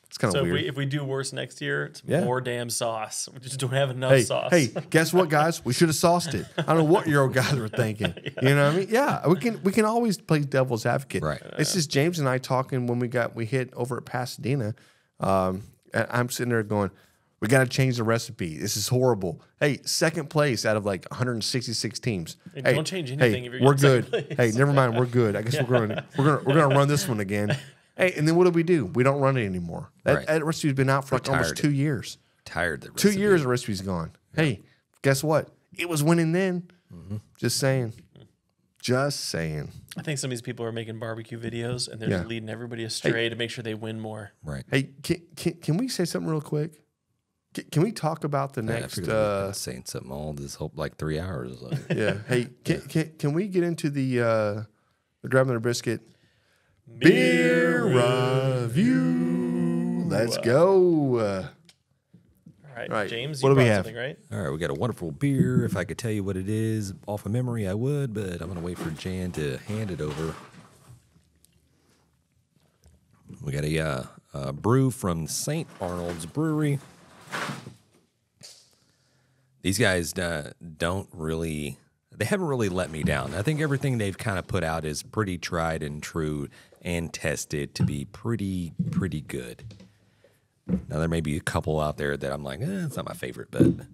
It's kind of So weird. if we do worse next year, it's more damn sauce. We just don't have enough sauce. Hey, guess what, guys? We should have sauced it. I don't know what your old guys were thinking. You know what I mean? Yeah, we can always play devil's advocate. Right. It's just James and I talking when we hit over at Pasadena. And I'm sitting there going, we got to change the recipe. This is horrible. Hey, second place out of like 166 teams. Hey, hey, don't change anything if you're we're getting good. second place. Hey, never mind. We're good. I guess we're gonna run this one again. Hey, and then what do? We don't run it anymore. That recipe's been out for like almost 2 years. Tired the 2 years the recipe's gone. Hey, guess what? It was winning then. Just saying. Just saying. I think some of these people are making barbecue videos and they're just leading everybody astray to make sure they win more. Right. Hey, can we say something real quick? Can we talk about the next? Saying something all this whole like 3 hours. Yeah. Hey, can we get into the Grabbing the Brisket beer review? Let's go. All right, James, what you do we brought have? something, right? All right, we got a wonderful beer. If I could tell you what it is off of memory, I would, but I'm going to wait for Jan to hand it over. We got a brew from St. Arnolds Brewery. These guys don't really, they haven't really let me down. I think everything they've kind of put out is pretty tried and true and tested to be pretty good. Now, there may be a couple out there that I'm like, it's not my favorite, but...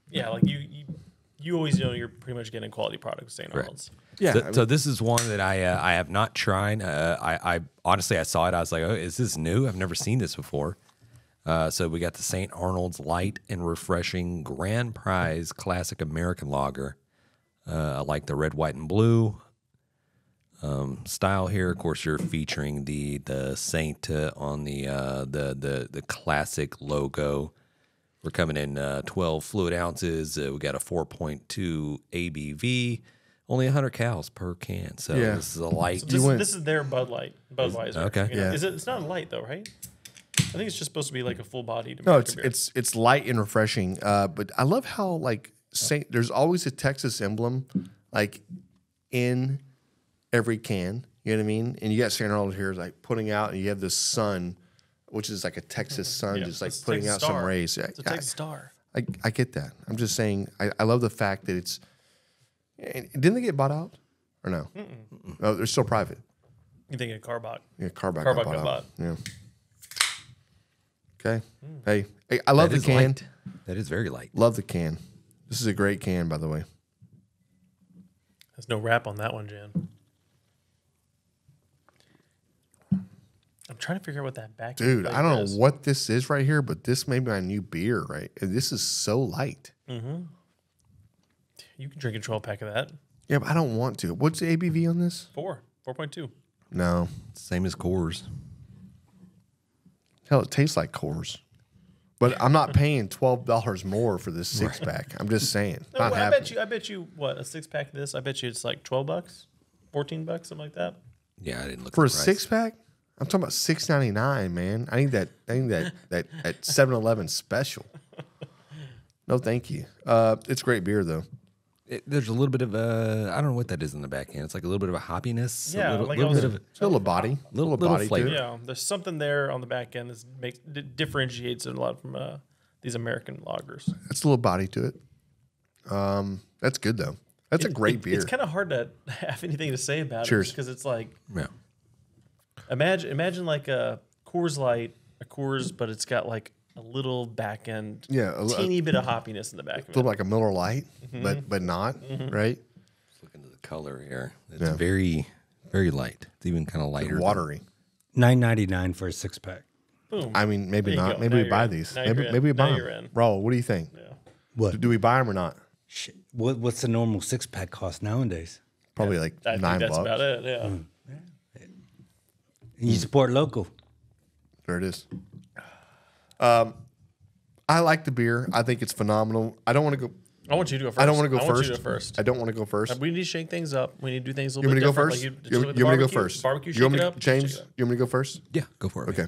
Yeah, like you always know you're pretty much getting a quality product with St. Arnold's. Yeah. So this is one that I have not tried. I honestly, I saw it. I was like, oh, is this new? I've never seen this before. So we got the St. Arnold's Light and Refreshing Grand Prize Classic American Lager. I like the red, white, and blue style here. Of course, you're featuring the Saint on the classic logo. We're coming in 12 fluid ounces. We got a 4.2 ABV. Only 100 calories per can. So this is a light. So this is their Budweiser. Okay. You know? It's not a light though, right? I think it's just supposed to be like a full bodied. No, it's light and refreshing. But I love how like there's always a Texas emblem like in every can. You know what I mean? And you got St. Arnold here like putting out, and you have this sun, which is like a Texas sun, just like putting out some rays. It's a Texas star. I get that. I'm just saying. I love the fact that it's. Didn't they get bought out or no? No, they're still private. You think of Carbach? Yeah, Carbach got got bought. out. Yeah. Okay. Hey, I love the can. Light. That is very light. Love the can. This is a great can, by the way. There's no wrap on that one, Jan. I'm trying to figure out what that back. Dude, I don't know what this is right here, but this may be my new beer, right? And this is so light. Mm-hmm. You can drink a 12-pack of that. Yeah, but I don't want to. What's the ABV on this? 4.2. No. Same as Coors. Hell, it tastes like Coors. But I'm not paying $12 more for this 6-pack. I'm just saying. No, I bet you what, a 6-pack of this, I bet you it's like $12, $14, something like that. Yeah, I didn't look for a at the price. 6-pack. I'm talking about $6.99, man. I need that 7-Eleven special. No, thank you. It's great beer though. There's a little bit of I don't know what that is in the back end. It's like a little bit of a hoppiness. Yeah, a little bit of It's a little body, little body flavor. to it. Yeah, there's something there on the back end that differentiates it a lot from these American lagers. It's a little body to it. That's good though. That's a great beer. It's kind of hard to have anything to say about Cheers. it because it's like Yeah. imagine like a Coors Light, a Coors, but it's got like a little back end, teeny bit of hoppiness in the back of it. A little like a Miller Lite, but not right. Just looking at the color here. It's very, very light. It's even kind of lighter. Watery. $9.99 for a 6-pack. Boom. I mean, maybe There you not. go. Maybe Now we buy you're in. these. Now Maybe you're in. we buy Now you're them. in. Raul, what do you think? Yeah. What? Do we buy them or not? Shit. What's the normal 6-pack cost nowadays? Probably like I think $9. that's about it. Yeah. You support local. There it is. I like the beer. I think it's phenomenal. I don't want to go I want you to go first. I don't want to go I first. want you to go first. I don't want to go first. We need to shake things up. We need to do things a You little want me bit to go different. first? Like You want me to go first? Barbecue, You want shake me it to- up. James, shake it up. you want me to go first? Yeah, go for it. Okay.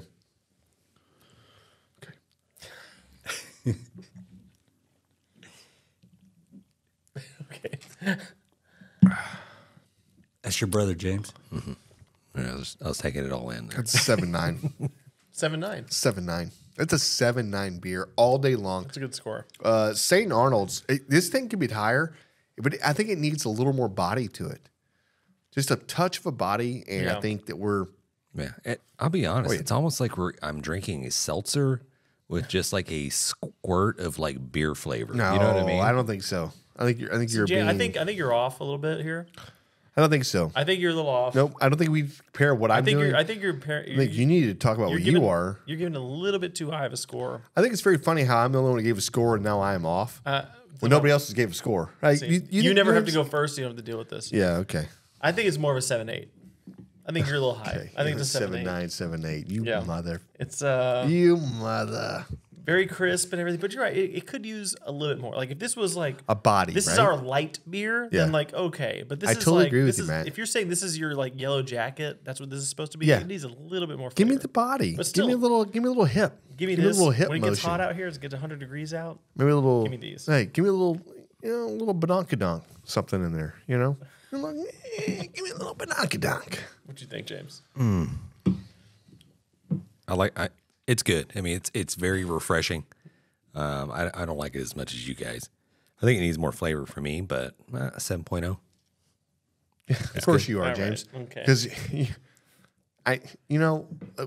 Okay. That's your brother, James. Yeah, I was taking it all in there. It's 7-9. 7-9. 7-9. It's a 7-9 beer all day long. That's a good score. St. Arnold's. This thing could be higher, but I think it needs a little more body to it. Just a touch of a body, and I think that we're... Yeah, I'll be honest. It's almost like I'm drinking a seltzer with just like a squirt of like beer flavor. No, you know what I mean? I don't think so. I think you're being... I think you're off a little bit here. I don't think so. I think you're a little off. Nope. I don't think we pair what I'm doing. I think I think you need to talk about what you are. You're giving a little bit too high of a score. I think it's very funny how I'm the only one who gave a score and now I am off. When nobody else gave a score. Right? You never have to go first. You don't have to deal with this. Yeah, okay. I think it's more of a 7-8. I think you're a little high. I think it's a 7-8. 7-9, 7-8. You mother. It's you mother. very crisp and everything, but you're right. It could use a little bit more. Like if this was like a body, this is our light beer, then like okay. But this is totally like, agree with this you, is, Matt. if you're saying this is your like yellow jacket, that's what this is supposed to be. Yeah. It needs a little bit more flavor. Give me the body. But still, give me a little hip. Give me a this. little hip when it motion. gets hot out here, it gets 100 degrees out. Maybe a little. Give me these. Hey, give me a little, a little badonkadonk, something in there. You know, give me a little badonkadonk. What do you think, James? It's good. I mean, it's very refreshing. I don't like it as much as you guys. I think it needs more flavor for me, but a 7.0. Of course you are, All James. right. Okay. Because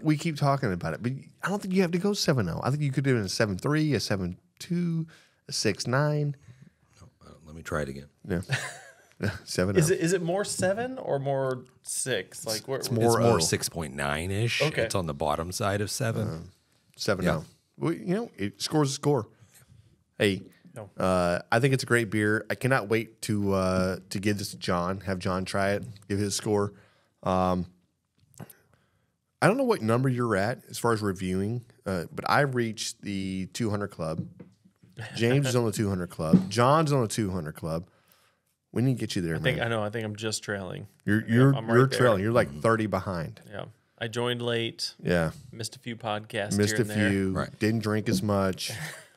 we keep talking about it, but I don't think you have to go 7.0. I think you could do it in a 7.3, a 7.2, a 6.9. Let me try it again. Yeah. 7.0. Is it more 7 or more 6? Like it's more more 6.9 ish. Okay. It's on the bottom side of 7. 7.0. Yeah. Well, it scores a score. Hey, I think it's a great beer. I cannot wait to give this to John, have John try it, give his score. I don't know what number you're at as far as reviewing, but I reached the 200 club. James is on the 200 club. John's on the 200 club. We need to get you there, man. I think I'm just trailing. You're I'm right there. trailing. You're like 30 behind. Yeah. I joined late. Yeah. Missed a few podcasts. Missed here a and there. few. Right. Didn't drink as much.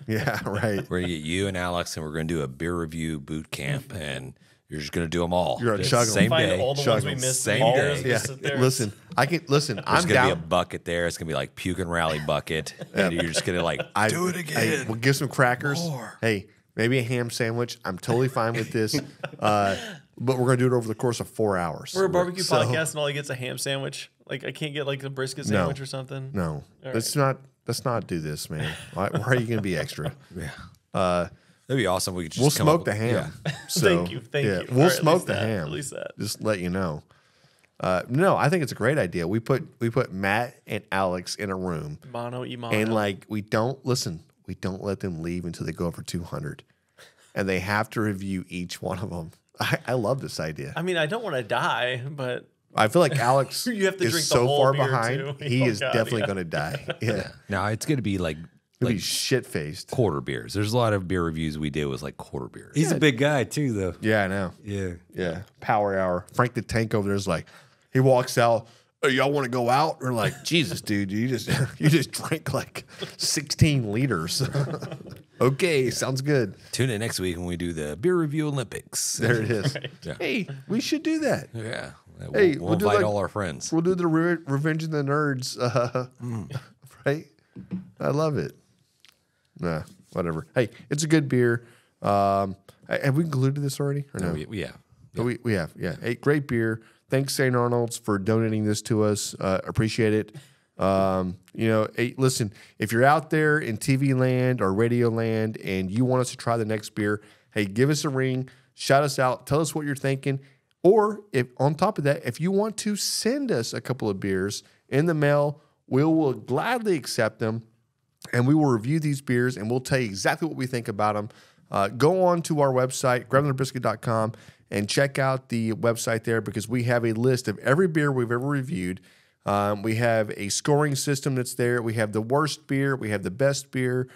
Yeah, right. We're going to get you and Alex, and we're going to do a beer review boot camp, and you're just going to do them all. You're going to chug them. Same Find day. all the Chug ones we them. missed. Same all day. those Yeah. just sit there. Listen, I'm There's down. going to be a bucket there. It's going to be like puke and rally bucket. And you're just going to like, do it again. We'll give some crackers. More. Hey, maybe a ham sandwich. I'm totally fine with this. But we're going to do it over the course of 4 hours. We're a barbecue So- podcast, and all he gets a ham sandwich. Like I can't get like a brisket sandwich or something. No, All let's not do this, man. Why are you going to be extra? yeah. That'd be awesome. We could just We'll come smoke up the with- ham. Yeah. So, Thank you. We'll Or at smoke least the that, ham. At least that. Just let you know. No, I think it's a great idea. We put Matt and Alex in a room, Mono y mono. and like we don't let them leave until they go over 200, and they have to review each one of them. I love this idea. I mean, I don't want to die, but I feel like Alex You have to is drink the so whole far beer, behind. too. He Oh, is God, definitely yeah. going to die. Yeah, No, it's going to be like he'll be shit faced. quarter beers. There's a lot of beer reviews we did was like quarter beers. He's a big guy too, though. Yeah, I know. Yeah. Yeah, power hour. Frank the Tank over there is like, he walks out. Hey, y'all want to go out? We're like, Jesus, dude, you just drank like 16 liters. Okay, sounds good. Tune in next week when we do the beer review Olympics. There it is. Yeah. Hey, we should do that. Yeah. Hey, We'll do invite like- all our friends. We'll do the Revenge of the Nerds. Right? I love it. Nah, whatever. Hey, it's a good beer. Have we included this already? Or no? Yeah. We have. Yeah. Hey, great beer. Thanks, St. Arnold's, for donating this to us. Appreciate it. Hey, listen, if you're out there in TV land or radio land and you want us to try the next beer, hey, give us a ring, shout us out, tell us what you're thinking. Or if on top of that, if you want to send us a couple of beers in the mail, we will gladly accept them, and we will review these beers, and we'll tell you exactly what we think about them. Go on to our website, GRABTHEBRISKET.com, and check out the website there because we have a list of every beer we've ever reviewed. We have a scoring system that's there. We have the worst beer. We have the best beer.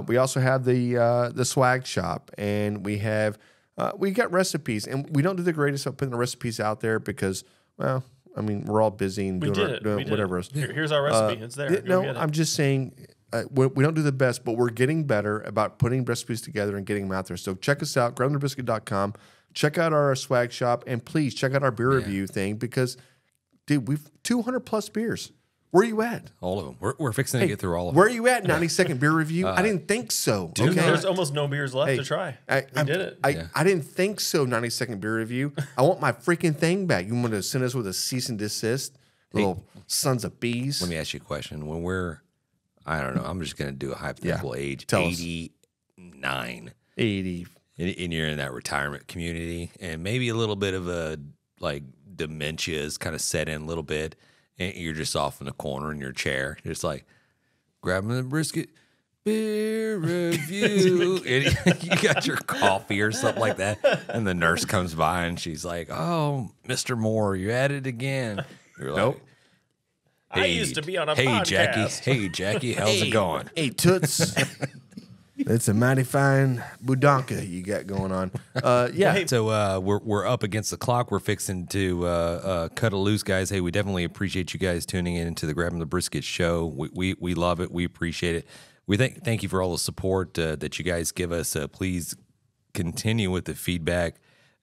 We also have the swag shop, and we got recipes, and we don't do the greatest of putting the recipes out there because, well, I mean, we're all busy and doing whatever else. Here's our recipe. It's there. No, I'm just saying we don't do the best, but we're getting better about putting recipes together and getting them out there. So check us out, GrabTheBrisket.com. Check out our swag shop, and please check out our beer review thing because, dude, we've 200 plus beers. Where are you at? All of them. We're fixing to get through all of them. Where are you at? 90-second beer review? I didn't think so. Dude, okay? there's almost no beers left to try. We did it. I didn't think so. 90-second beer review. I want my freaking thing back. You want to send us with a cease and desist? Little sons of bees. Let me ask you a question. When we're, I don't know, I'm just going to do a hypothetical age. Tell 89. 80. And you're in that retirement community, and maybe a little bit of a, like, dementia is kind of set in a little bit, and you're just off in the corner in your chair, just like grabbing the brisket beer review. And you got your coffee or something like that, and the nurse comes by and she's like, "Oh, Mr. Moore, you're at it again." You're like, Nope. Hey, I used to be on a podcast. Hey, Jackie, how's it going? Hey, Toots. It's a mighty fine budanka you got going on. Yeah. So we're up against the clock. We're fixing to cut it loose, guys. Hey, we definitely appreciate you guys tuning in to the Grabbing the Brisket show. We love it. We appreciate it. We thank you for all the support that you guys give us. Please continue with the feedback.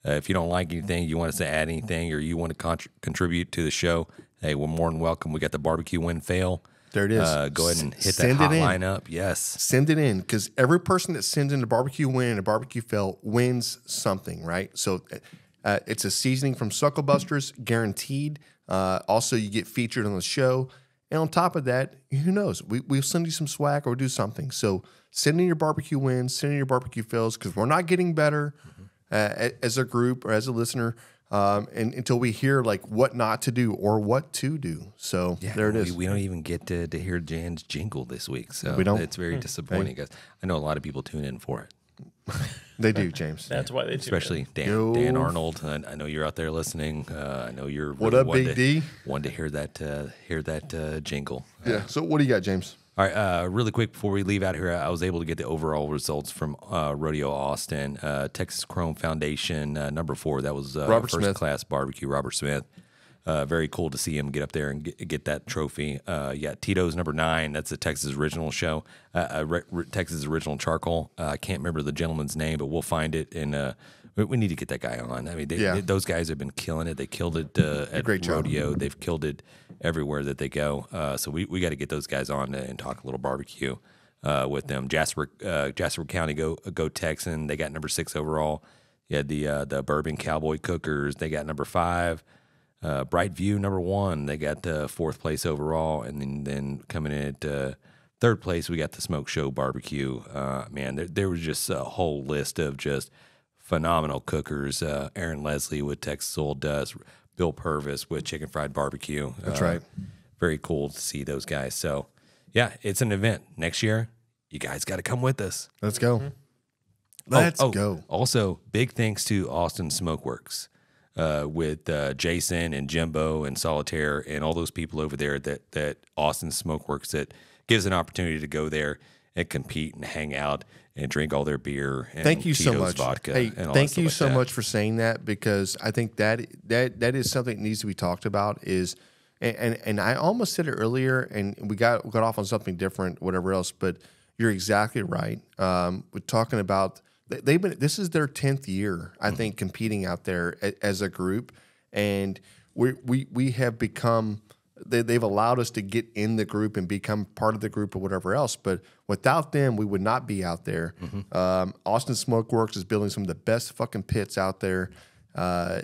If you don't like anything, you want us to add anything, or you want to contribute to the show, hey, we're more than welcome. We got the barbecue win fail. There it is. Go ahead and hit that hotline up. Yes. Send it in, because every person that sends in a barbecue win and a barbecue fail wins something, right? So it's a seasoning from Sucklebusters, guaranteed. Also, you get featured on the show. And on top of that, who knows? We'll send you some swag or do something. So send in your barbecue wins, send in your barbecue fails, because we're not getting better as a group or as a listener. And until we hear like what not to do or what to do. So there it is. We don't even get to hear Jan's jingle this week. So we don't. It's very disappointing, guys. I know a lot of people tune in for it. They do, James. That's why they tune Especially in. Dan Arnold. I know you're out there listening. I know you're what up, Big D? Wanted to hear that jingle. Yeah. So what do you got, James? All right, really quick before we leave out here, I was able to get the overall results from Rodeo Austin, Texas Chrome Foundation, number 4. That was first class barbecue, Robert Smith. Very cool to see him get up there and get that trophy. Yeah, Tito's number 9. That's a Texas Original show, Texas Original Charcoal. I can't remember the gentleman's name, but we'll find it. And we need to get that guy on. I mean, those guys have been killing it. They killed it at Rodeo. They've killed it everywhere that they go. So we got to get those guys on and talk a little barbecue with them. Jasper County, go Texan. They got number 6 overall. You had the Bourbon Cowboy Cookers. They got number 5. Brightview number 1. They got 4th place overall, and then coming in at 3rd place, we got the Smoke Show Barbecue. Man, there was just a whole list of just phenomenal cookers. Aaron Leslie with Texas Old Dust, Bill Purvis with Chicken Fried Barbecue. That's right. Very cool to see those guys. So, yeah, it's an event. Next year, you guys got to come with us. Let's go. Let's go. Also, big thanks to Austin Smokeworks with Jason and Jimbo and Solitaire and all those people over there that Austin Smokeworks that gives an opportunity to go there and compete and hang out and drink all their beer and thank you Tito's so much. vodka. Hey, and all thank that you stuff so like that. much for saying that, because I think that is something that needs to be talked about. And I almost said it earlier, and we got off on something different, whatever else. But you're exactly right. We're talking about this is their 10th year, I think, competing out there as a group, and we have become. They've allowed us to get in the group and become part of the group or whatever else. But without them, we would not be out there. Austin Smokeworks is building some of the best fucking pits out there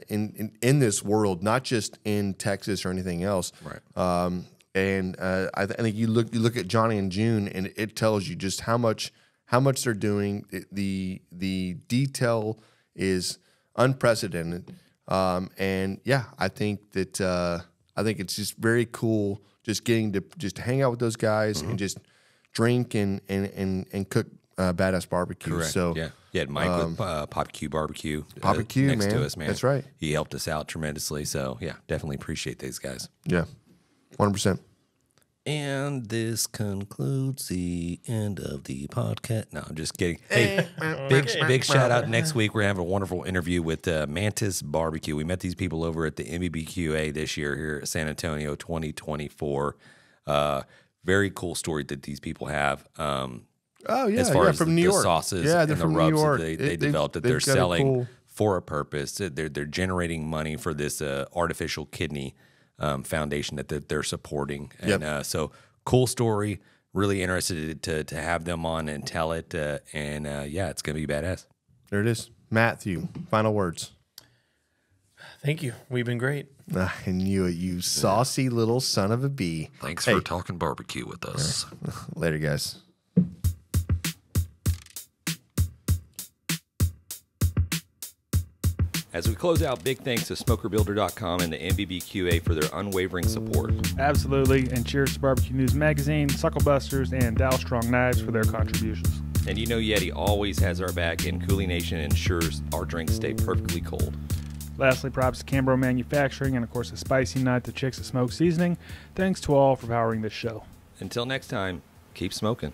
in this world, not just in Texas or anything else. Right. And I think you look at Johnny and June, and it tells you just how much they're doing. The detail is unprecedented. And yeah, I think that. I think it's just very cool just getting to just hang out with those guys and just drink and cook badass barbecue. Correct. So yeah, you had Mike with Pop Q Barbecue. Next to us, man. That's right. He helped us out tremendously. So yeah, definitely appreciate these guys. Yeah, 100%. And this concludes the end of the podcast. No, I'm just kidding. Hey, big shout out next week. We're having a wonderful interview with Mantis Barbecue. We met these people over at the NBBQA this year here at San Antonio 2024. Very cool story that these people have. As far as from New the York. sauces Yeah, and they're the from New rubs York. that they developed that they've they're got a selling cool- for a purpose. They're generating money for this artificial kidney foundation that they're supporting. And so cool story. Really interested to have them on and tell it. Yeah, it's going to be badass. There it is. Matthew, final words. Thank you. We've been great. I knew it, you saucy little son of a bee. Thanks for talking barbecue with us. Later, guys. As we close out, big thanks to SmokerBuilder.com and the NBBQA for their unwavering support. Absolutely. And cheers to Barbecue News Magazine, Sucklebusters, and Dalstrong Knives for their contributions. And you know YETI always has our back, and CoolieNation ensures our drinks stay perfectly cold. Lastly, props to Cambro Manufacturing and, of course, the Spicy Nut, the Chicks of Smoke Seasoning. Thanks to all for powering this show. Until next time, keep smoking.